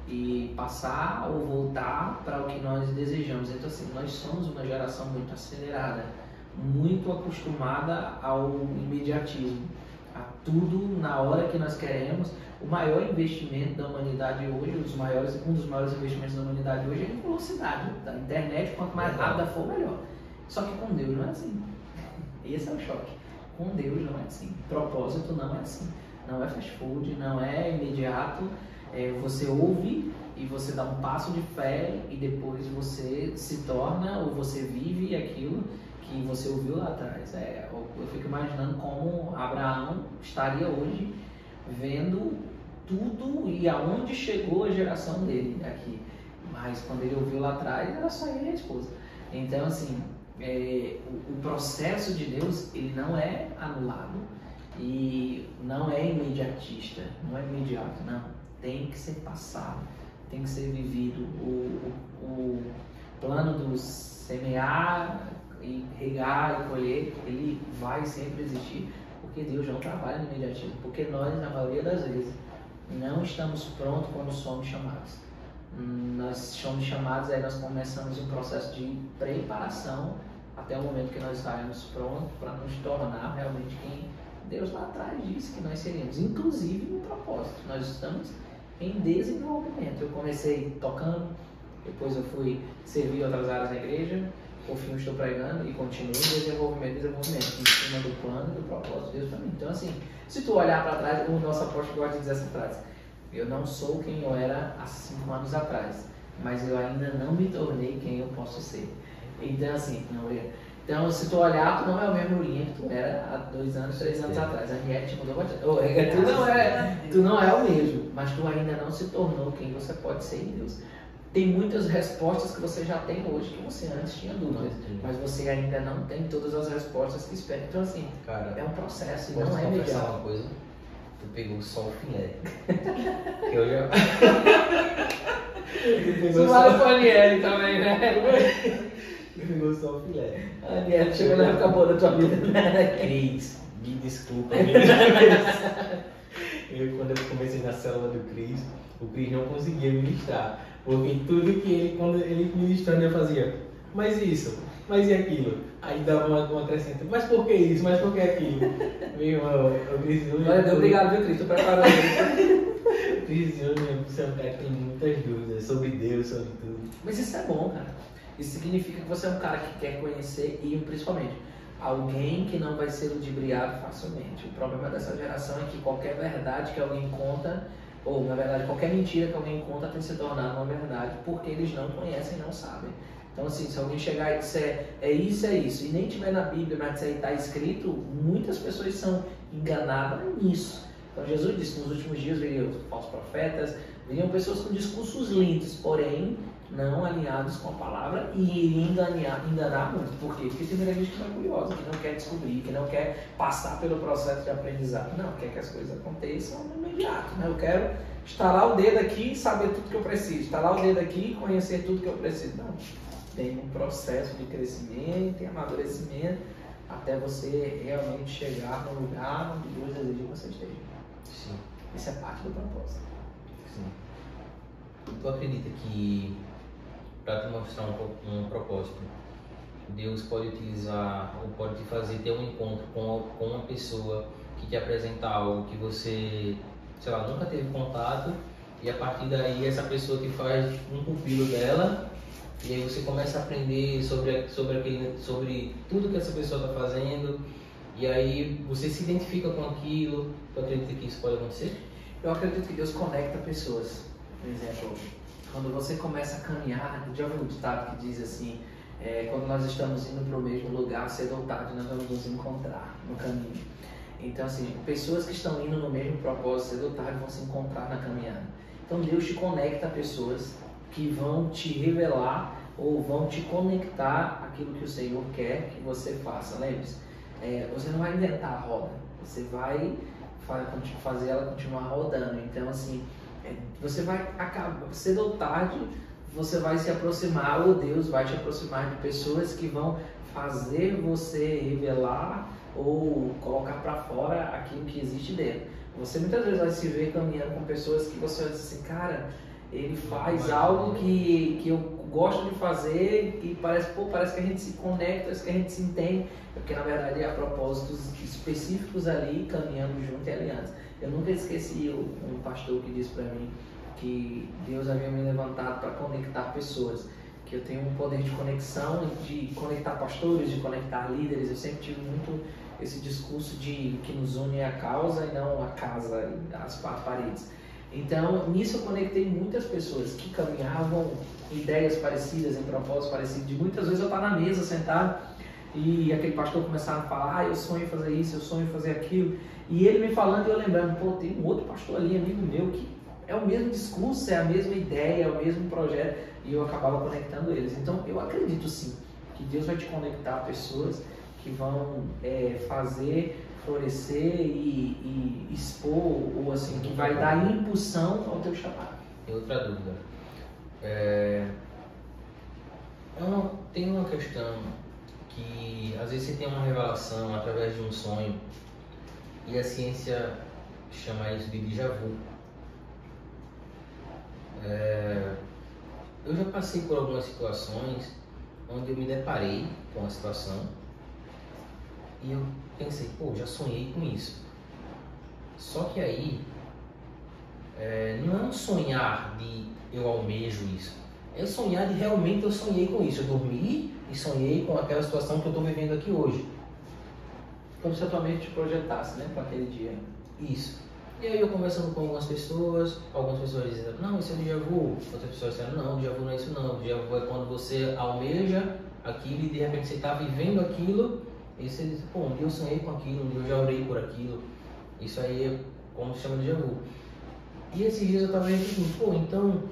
Speaker 2: e passar ou voltar para o que nós desejamos. Então assim, nós somos uma geração muito acelerada, muito acostumada ao imediatismo, a tudo na hora que nós queremos. O maior investimento da humanidade hoje, um dos maiores investimentos da humanidade hoje é em velocidade da internet. Quanto mais rápida for, melhor. Só que com Deus não é assim. Esse é o choque. Com Deus não é assim. Propósito não é assim. Não é fast food, não é imediato. Você ouve e você dá um passo de fé e depois você se torna ou você vive aquilo que você ouviu lá atrás. Eu fico imaginando como Abraão estaria hoje vendo tudo e aonde chegou a geração dele aqui. Mas quando ele ouviu lá atrás, era só ele e a esposa. Então, assim, o processo de Deus, ele não é anulado e não é imediatista, não é imediato, não. Tem que ser passado, tem que ser vivido. O plano do semear e regar e colher, ele vai sempre existir, porque Deus não trabalha no imediatismo, porque nós, na maioria das vezes, não estamos prontos quando somos chamados. nós somos chamados, aí nós começamos um processo de preparação até o momento que nós estaremos prontos para nos tornar realmente quem Deus lá atrás disse que nós seríamos, inclusive no propósito. Nós estamos em desenvolvimento. Eu comecei tocando, depois eu fui servir outras áreas da igreja, por fim eu estou pregando e continuo em desenvolvimento, em cima do plano e do propósito de Deus para mim. Então assim, se tu olhar para trás, o nosso apóstolo gosta de dizer essa frase: eu não sou quem eu era há 5 anos atrás, mas eu ainda não me tornei quem eu posso ser. Então assim, então se tu olhar, tu não é o mesmo Lulinha que tu era há 2 anos, 3 anos atrás. A Aniele te mudou bastante. Tu não é o mesmo, mas tu ainda não se tornou quem você pode ser em Deus. Tem muitas respostas que você já tem hoje que você antes tinha dúvidas, mas você ainda não tem todas as respostas que espera. Então assim, cara, é um processo e não é imediato.
Speaker 1: Uma coisa, tu pegou só o filé. Que eu já...
Speaker 2: Tu vai pro Aniele também, né?
Speaker 1: Pegou só o filé.
Speaker 2: A Aniele chegou na época boa da tua vida, né?
Speaker 1: Cris, me desculpa. Quando eu comecei na célula do Cris, o Cris não conseguia ministrar. Porque tudo que ele, quando ele ministrando, eu fazia, mas isso, mas e aquilo? Aí dava uma acrescenta, mas por que isso, mas por que aquilo? Meu irmão, eu preciso...
Speaker 2: Olha, obrigado, viu, Cris? Tu preparou aí.
Speaker 1: Preciso, você é um cara que tem muitas dúvidas sobre Deus, sobre tudo.
Speaker 2: Mas isso é bom, cara. Isso significa que você é um cara que quer conhecer e, principalmente, alguém que não vai ser ludibriado facilmente. O problema dessa geração é que qualquer verdade que alguém conta, ou na verdade qualquer mentira que alguém conta, tem se tornado uma verdade, porque eles não conhecem e não sabem. Então assim, se alguém chegar e disser é isso, e nem tiver na Bíblia, mas disser está escrito, muitas pessoas são enganadas nisso. Então Jesus disse, nos últimos dias viriam falsos profetas, viriam pessoas com discursos lindos, porém não alinhados com a palavra, e iriam enganar muito. Por quê? Porque tem muita gente que não é curiosa, que não quer descobrir, que não quer passar pelo processo de aprendizado. Não, quer que as coisas aconteçam no imediato. Né? Eu quero estalar o dedo aqui e saber tudo que eu preciso. Estalar o dedo aqui e conhecer tudo que eu preciso. Não. Tem um processo de crescimento, tem amadurecimento, até você realmente chegar no lugar onde Deus deseja que você esteja.
Speaker 1: Sim.
Speaker 2: Isso é parte do propósito.
Speaker 1: Sim. Tu acredita que para te mostrar um propósito, Deus pode utilizar ou pode te fazer ter um encontro com uma pessoa que te apresenta algo que você, sei lá, nunca teve contato, e a partir daí essa pessoa te faz um pupilo dela, e aí você começa a aprender sobre tudo que essa pessoa está fazendo, e aí você se identifica com aquilo. Tu acredita que isso pode acontecer?
Speaker 2: Eu acredito que Deus conecta pessoas. Por exemplo, quando você começa a caminhar, já ouviu um ditado que diz assim, quando nós estamos indo para o mesmo lugar, cedo ou tarde nós vamos nos encontrar no caminho. Então assim, pessoas que estão indo no mesmo propósito, cedo ou tarde vão se encontrar na caminhada. Então Deus te conecta a pessoas que vão te revelar ou vão te conectar àquilo que o Senhor quer que você faça. Lembre-se, você não vai inventar a roda, você vai fazer ela continuar rodando. Então assim, você vai acabar, cedo ou tarde, você vai se aproximar, ou Deus vai te aproximar de pessoas que vão fazer você revelar ou colocar para fora aquilo que existe dentro. Você muitas vezes vai se ver caminhando com pessoas que você vai dizer assim, cara, ele faz algo que eu gosto de fazer e parece que a gente se conecta, parece que a gente se entende, porque na verdade há propósitos específicos ali caminhando junto e alinhados. Eu nunca esqueci um pastor que disse para mim que Deus havia me levantado para conectar pessoas, que eu tenho um poder de conexão, de conectar pastores, de conectar líderes. Eu sempre tive muito esse discurso de que nos une a causa e não a casa, as 4 paredes. Então, nisso eu conectei muitas pessoas que caminhavam ideias parecidas, em propósitos parecidos. De muitas vezes eu estava na mesa sentado e aquele pastor começava a falar, eu sonho em fazer isso, eu sonho em fazer aquilo. E ele me falando e eu lembrando, tem um outro pastor ali, amigo meu, que é o mesmo discurso, é a mesma ideia, é o mesmo projeto. E eu acabava conectando eles. Então, eu acredito sim, que Deus vai te conectar a pessoas que vão fazer florescer e expor, ou assim, que vai dar impulsão ao teu chamado.
Speaker 1: E outra dúvida, tem uma questão que às vezes você tem uma revelação através de um sonho e a ciência chama isso de déjà vu. eu já passei por algumas situações onde eu me deparei com a situação e eu pensei, pô, já sonhei com isso. Só que aí, não é um sonhar de eu almejo isso, é sonhar de realmente eu sonhei com isso. Eu dormi e sonhei com aquela situação que eu estou vivendo aqui hoje.
Speaker 2: Como se a tua mente te projetasse, né, para aquele dia.
Speaker 1: Isso. E aí eu conversando com algumas pessoas dizendo, não, isso é déjà vu. Outras pessoas disseram, não, déjà vu não é isso não. Déjà vu é quando você almeja aquilo e de repente você está vivendo aquilo e você diz, pô, um dia eu sonhei com aquilo, um dia eu já orei por aquilo. Isso aí é como se chama déjà vu. E esses dias eu estava refletindo, pô, então,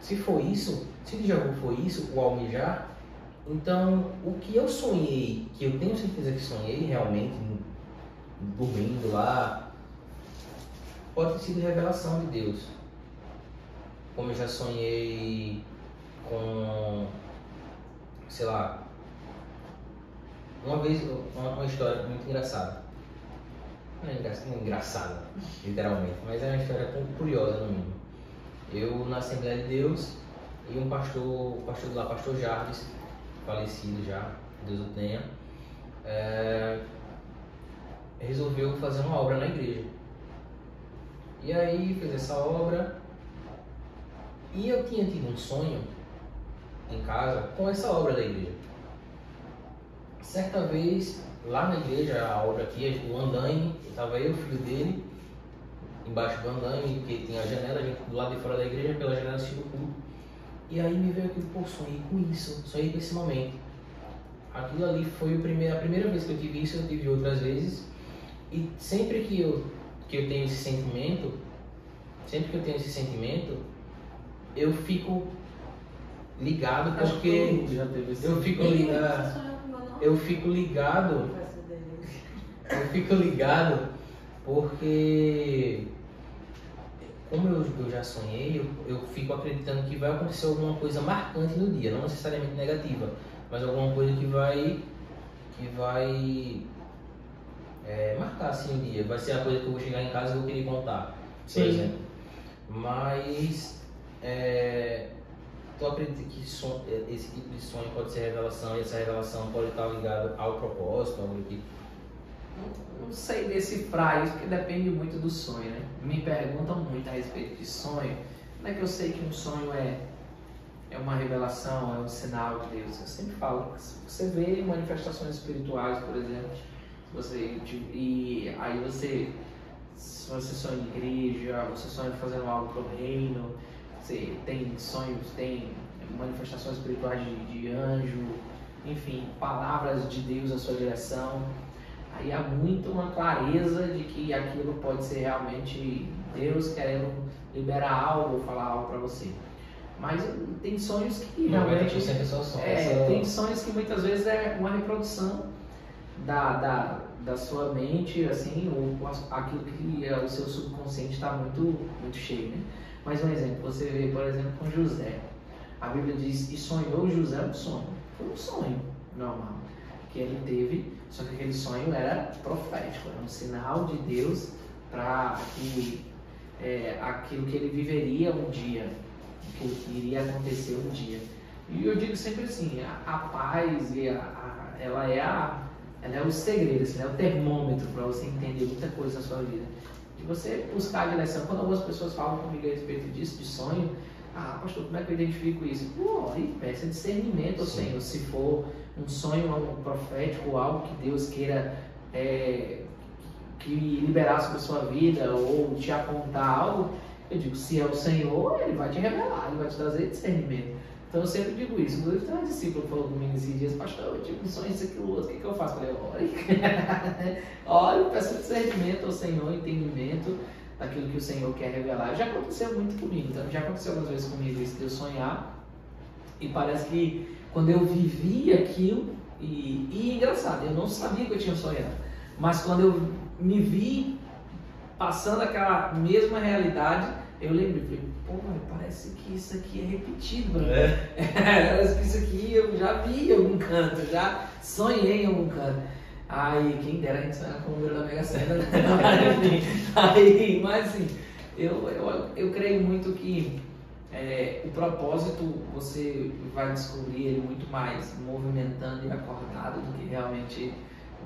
Speaker 1: se foi isso, se déjà vu foi isso, o almejar, então o que eu sonhei, que eu tenho certeza que sonhei realmente, dormindo lá, pode ter sido revelação de Deus. Como eu já sonhei com, sei lá, uma vez, uma história muito engraçada. Não é engraçada, literalmente, mas é uma história curiosa no mínimo. Eu, na Assembleia de Deus, e um pastor, o pastor de lá, pastor Jarvis, falecido já, Deus o tenha, resolveu fazer uma obra na igreja. E aí fez essa obra e eu tinha tido um sonho em casa com essa obra da igreja. Certa vez, lá na igreja, a obra aqui, o andaime, estava eu, o filho dele, embaixo do andaime, porque tinha a janela, a gente do lado de fora da igreja, pela janela assistindo o culto. E aí me veio aquilo, pô, sonhei com isso, sonhei com esse momento. Aquilo ali foi a primeira vez que eu tive isso, eu tive outras vezes. E sempre que eu tenho esse sentimento, eu fico ligado, porque eu fico ligado porque como eu já sonhei, eu fico acreditando que vai acontecer alguma coisa marcante no dia, não necessariamente negativa, mas alguma coisa que vai marcar assim o dia. Vai ser a coisa que eu vou chegar em casa e vou querer contar, por exemplo. Mas tu acredita que esse tipo de sonho pode ser revelação e essa revelação pode estar ligada ao propósito, algo do tipo?
Speaker 2: Não sei decifrar isso, porque depende muito do sonho, né? Me perguntam muito a respeito de sonho. Como é que eu sei que um sonho é uma revelação, é um sinal de Deus? Eu sempre falo, você vê manifestações espirituais, por exemplo, e aí você sonha em igreja, você sonha fazendo algo para o reino, você tem sonhos, tem manifestações espirituais de anjo, enfim, palavras de Deus à sua direção. Aí há muito uma clareza de que aquilo pode ser realmente Deus querendo liberar algo ou falar algo para você. Mas tem sonhos que realmente...
Speaker 1: 90% é só sonho.
Speaker 2: Tem sonhos que muitas vezes é uma reprodução da sua mente, assim, ou aquilo que o seu subconsciente está muito cheio, né? Mas um exemplo, você vê, por exemplo, com José. A Bíblia diz, e sonhou José um sonho. Foi um sonho normal que ele teve, só que aquele sonho era profético, era um sinal de Deus para aquilo que ele viveria um dia, que iria acontecer um dia. E eu digo sempre assim, a paz ela é o segredo, assim, é o termômetro para você entender muita coisa na sua vida. De você buscar a direção. Quando algumas pessoas falam comigo a respeito disso, de sonho, pastor, como é que eu identifico isso? Pô, aí peça discernimento ao Senhor. Se for um sonho, um profético, algo que Deus queira que liberar sobre a sua vida ou te apontar algo, eu digo, se é o Senhor, Ele vai te revelar, Ele vai te trazer discernimento. Então eu sempre digo isso. Inclusive tem uma discípula que falou comigo esses dias, pastor, eu tive um sonho, isso, aquilo, outro, o que eu faço? Eu falei, ore, peça discernimento ao Senhor, entendimento daquilo que o Senhor quer revelar. Já aconteceu muito comigo, então já aconteceu algumas vezes comigo isso de eu sonhar, e parece que quando eu vivi aquilo, e engraçado, eu não sabia que eu tinha sonhado, mas quando eu me vi passando aquela mesma realidade, eu lembrei, falei, pô, parece que isso aqui é repetido, parece que isso aqui eu já vi em algum canto, já sonhei em algum canto. Aí, quem dera a gente sonhar com o número da Mega Sena, né? Mas assim, eu creio muito que o propósito você vai descobrir ele muito mais movimentando e acordado do que realmente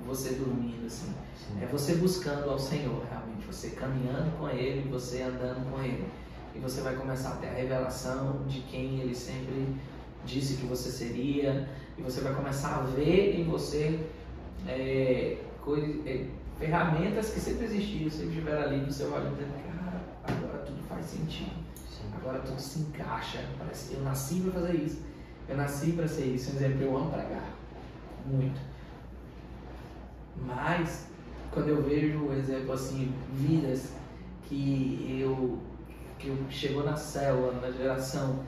Speaker 2: você dormindo, assim.
Speaker 1: Sim.
Speaker 2: É você buscando ao Senhor, realmente, você caminhando com Ele, você andando com Ele. E você vai começar a ter a revelação de quem Ele sempre disse que você seria, e você vai começar a ver em você ferramentas que sempre existiam, sempre estiveram ali no seu olho, dizendo, cara, agora tudo faz sentido.
Speaker 1: Sim.
Speaker 2: Agora tudo se encaixa. Parece, eu nasci para fazer isso. Eu nasci para ser isso. Por exemplo, eu amo pregar. Muito. Mas, quando eu vejo, por exemplo, assim, vidas que chegou na célula, na geração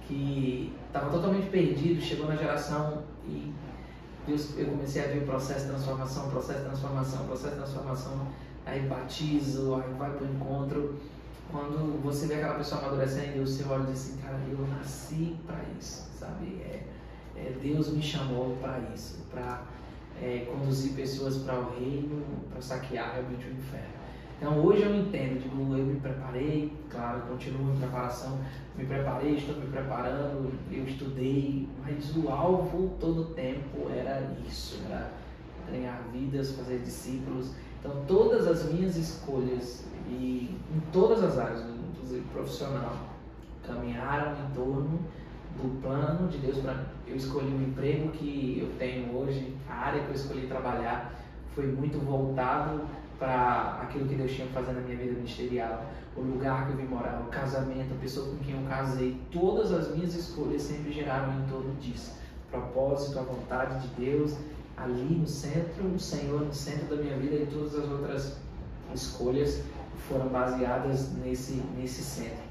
Speaker 2: que estava totalmente perdido, chegou na geração e eu comecei a ver o processo de transformação, aí batizo, aí vai para o encontro. Quando você vê aquela pessoa amadurecendo, você olha e diz assim, cara, eu nasci para isso, sabe? Deus me chamou para isso, para conduzir pessoas para o reino, para saquear realmente o inferno. Então hoje eu entendo, eu me preparei, claro, continuo em preparação, me preparei, estou me preparando, eu estudei, mas o alvo todo o tempo era isso, era ganhar vidas, fazer discípulos. Então todas as minhas escolhas, e em todas as áreas, inclusive profissional, caminharam em torno do plano de Deus para mim. Eu escolhi o emprego que eu tenho hoje, a área que eu escolhi trabalhar foi muito voltado para aquilo que Deus tinha que fazer na minha vida ministerial, o lugar que eu vim morar, o casamento, a pessoa com quem eu casei. Todas as minhas escolhas sempre giraram em torno disso. O propósito, a vontade de Deus ali no centro, o Senhor no centro da minha vida, e todas as outras escolhas foram baseadas nesse centro.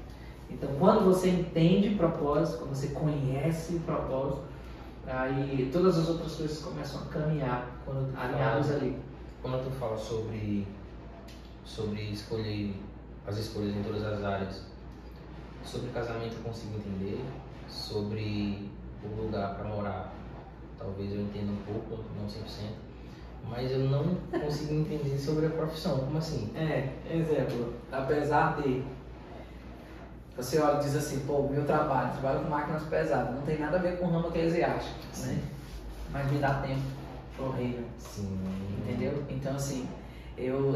Speaker 2: Então, quando você entende o propósito, quando você conhece o propósito, aí todas as outras coisas começam a caminhar, quando alinhadas ali.
Speaker 1: Quando tu fala sobre escolher as escolhas em todas as áreas, sobre casamento eu consigo entender, sobre o lugar para morar, talvez eu entenda um pouco, não 100%, mas eu não consigo entender sobre a profissão. Como assim?
Speaker 2: Exemplo, apesar de você olha e diz assim, pô, meu trabalho com máquinas pesadas, não tem nada a ver com o ramo eclesiástico, né? Mas me dá tempo pro reino.
Speaker 1: Sim.
Speaker 2: Entendeu? Então assim, eu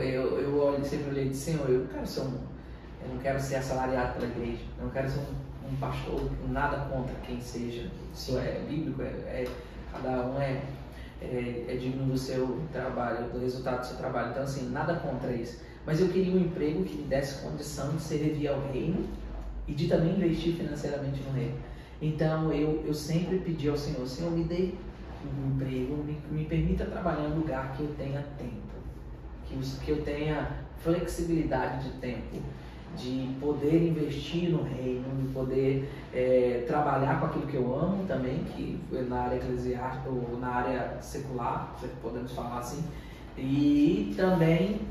Speaker 2: olho, sempre olhei e disse, Senhor, eu não quero ser assalariado pela igreja, eu não quero ser um pastor, nada contra quem seja. Isso é bíblico, cada um é digno do seu trabalho, do resultado do seu trabalho. Então assim, nada contra isso. Mas eu queria um emprego que me desse condição de servir ao reino e de também investir financeiramente no reino. Então eu sempre pedi ao Senhor, Senhor, me dê um emprego, me permita trabalhar em um lugar que eu tenha tempo, que eu tenha flexibilidade de tempo, de poder investir no reino, de poder trabalhar com aquilo que eu amo também, que na área eclesiástica ou na área secular, podemos falar assim, e também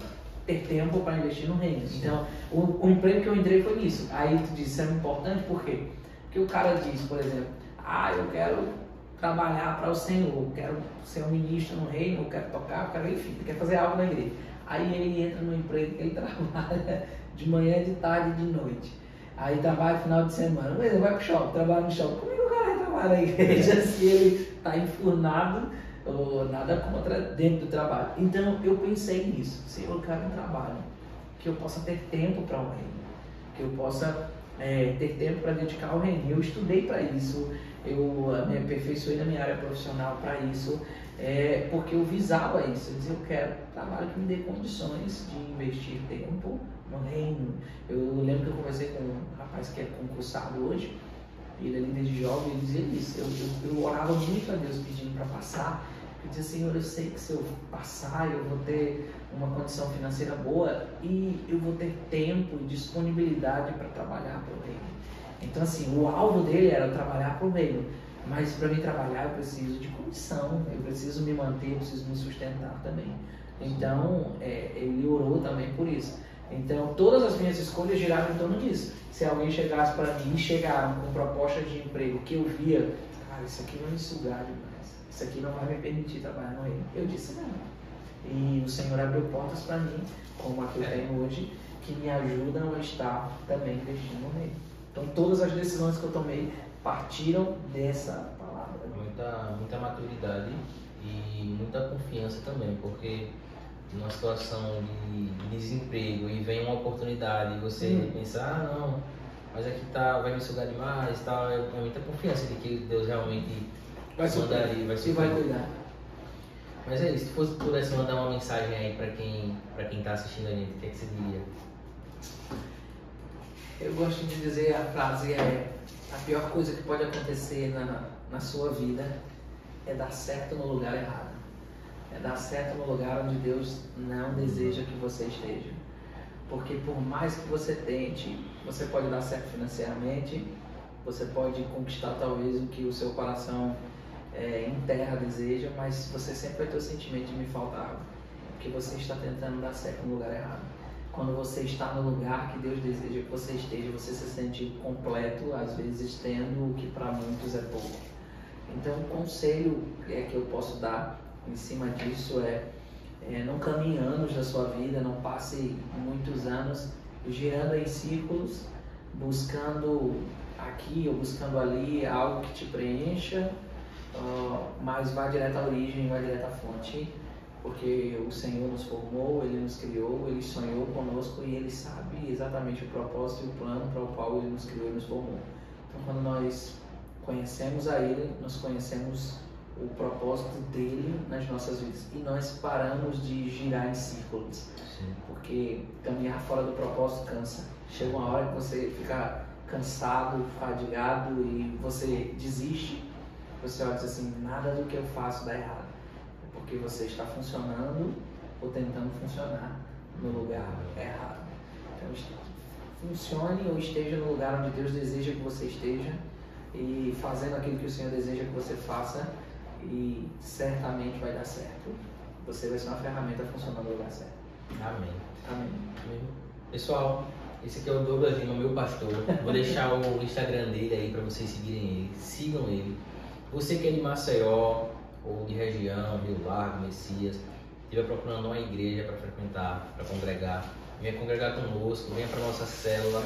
Speaker 2: ter tempo para investir no reino. Então, o emprego que eu entrei foi nisso. Aí tu diz, isso é importante, por quê? Porque o cara diz, por exemplo, eu quero trabalhar para o Senhor, eu quero ser um ministro no reino, eu quero tocar, eu quero, enfim, quer fazer algo na igreja. Aí ele entra no emprego que ele trabalha de manhã, de tarde e de noite. Aí trabalha final de semana, ele vai pro shopping, trabalha no shopping. Como é que o cara vai trabalhar na igreja se ele está enfurnado ou nada contra dentro do trabalho? Então eu pensei nisso, se eu quero um trabalho que eu possa ter tempo para o reino, que eu possa ter tempo para dedicar ao reino. Eu estudei para isso, eu me aperfeiçoei na minha área profissional para isso, porque eu visava isso. Eu dizia, eu quero um trabalho que me dê condições de investir tempo no reino. Eu lembro que eu conversei com um rapaz que é concursado hoje, ele é líder de jovem, ele dizia isso, eu orava muito a Deus pedindo para passar. Eu dizia, Senhor, eu sei que se eu passar, eu vou ter uma condição financeira boa e eu vou ter tempo e disponibilidade para trabalhar para o reino. Então, assim, o alvo dele era trabalhar para o reino, mas para mim trabalhar eu preciso de condição, eu preciso me manter, eu preciso me sustentar também. Então, ele orou também por isso. Então, todas as minhas escolhas giraram em torno disso. Se alguém chegasse para mim e chegaram com propostas de emprego que eu via, cara, isso aqui vai me sugar demais, isso aqui não vai me permitir trabalhar no reino, eu disse não. E o Senhor abriu portas para mim, como a que eu tenho hoje, que me ajudam a estar também investindo no reino. Então todas as decisões que eu tomei partiram dessa palavra.
Speaker 1: Muita maturidade e muita confiança também, porque numa situação de desemprego e vem uma oportunidade e você pensa, ah não, mas aqui vai me sugar demais, tal, é muita confiança de que Deus realmente
Speaker 2: vai
Speaker 1: mandaria,
Speaker 2: vai cuidar.
Speaker 1: Mas é isso, se fosse pudesse mandar uma mensagem aí para quem está assistindo a gente, o que é que você diria?
Speaker 2: Eu gosto de dizer, a frase é: a pior coisa que pode acontecer na sua vida é dar certo no lugar errado. É dar certo no lugar onde Deus não deseja que você esteja. Porque por mais que você tente, você pode dar certo financeiramente, você pode conquistar talvez o que o seu coração em terra deseja, mas você sempre vai ter o sentimento de me faltar algo. Porque você está tentando dar certo no lugar errado. Quando você está no lugar que Deus deseja que você esteja, você se sente completo, às vezes tendo o que para muitos é pouco. Então, o conselho que eu posso dar em cima disso não caminhe anos da sua vida, não passe muitos anos girando em círculos, buscando aqui ou buscando ali algo que te preencha, mas vá direto à origem, vá direto à fonte. Porque o Senhor nos formou, Ele nos criou, Ele sonhou conosco e Ele sabe exatamente o propósito e o plano para o qual Ele nos criou e nos formou. Então, quando nós conhecemos a Ele, nós conhecemos o propósito dele nas nossas vidas e nós paramos de girar em círculos.
Speaker 1: Sim.
Speaker 2: Porque caminhar fora do propósito cansa. Chega uma hora que você fica cansado, fadigado e você desiste. Você olha e diz assim: nada do que eu faço dá errado. Porque você está funcionando ou tentando funcionar no lugar errado. Então, funcione ou esteja no lugar onde Deus deseja que você esteja e fazendo aquilo que o Senhor deseja que você faça, e certamente vai dar certo. Você vai ser uma ferramenta funcionando no lugar certo.
Speaker 1: Amém.
Speaker 2: Amém.
Speaker 1: Pessoal, esse aqui é o Douglas Lima, meu pastor. Vou deixar o Instagram dele aí para vocês seguirem ele. Sigam ele. Você que é de Maceió ou de região, Rio Largo, Messias, estiver procurando uma igreja para frequentar, para congregar, venha congregar conosco, venha para nossa célula.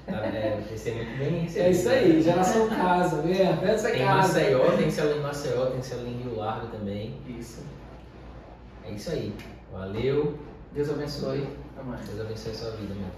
Speaker 1: Vai ser muito bem recebido.
Speaker 2: É isso aí, geração casa, venha, essa
Speaker 1: tem
Speaker 2: casa.
Speaker 1: Maceió, tem célula em Maceió, tem célula em Rio Largo também.
Speaker 2: Isso.
Speaker 1: É isso aí. Valeu.
Speaker 2: Deus abençoe. Até mais.
Speaker 1: Deus abençoe a sua vida, meu.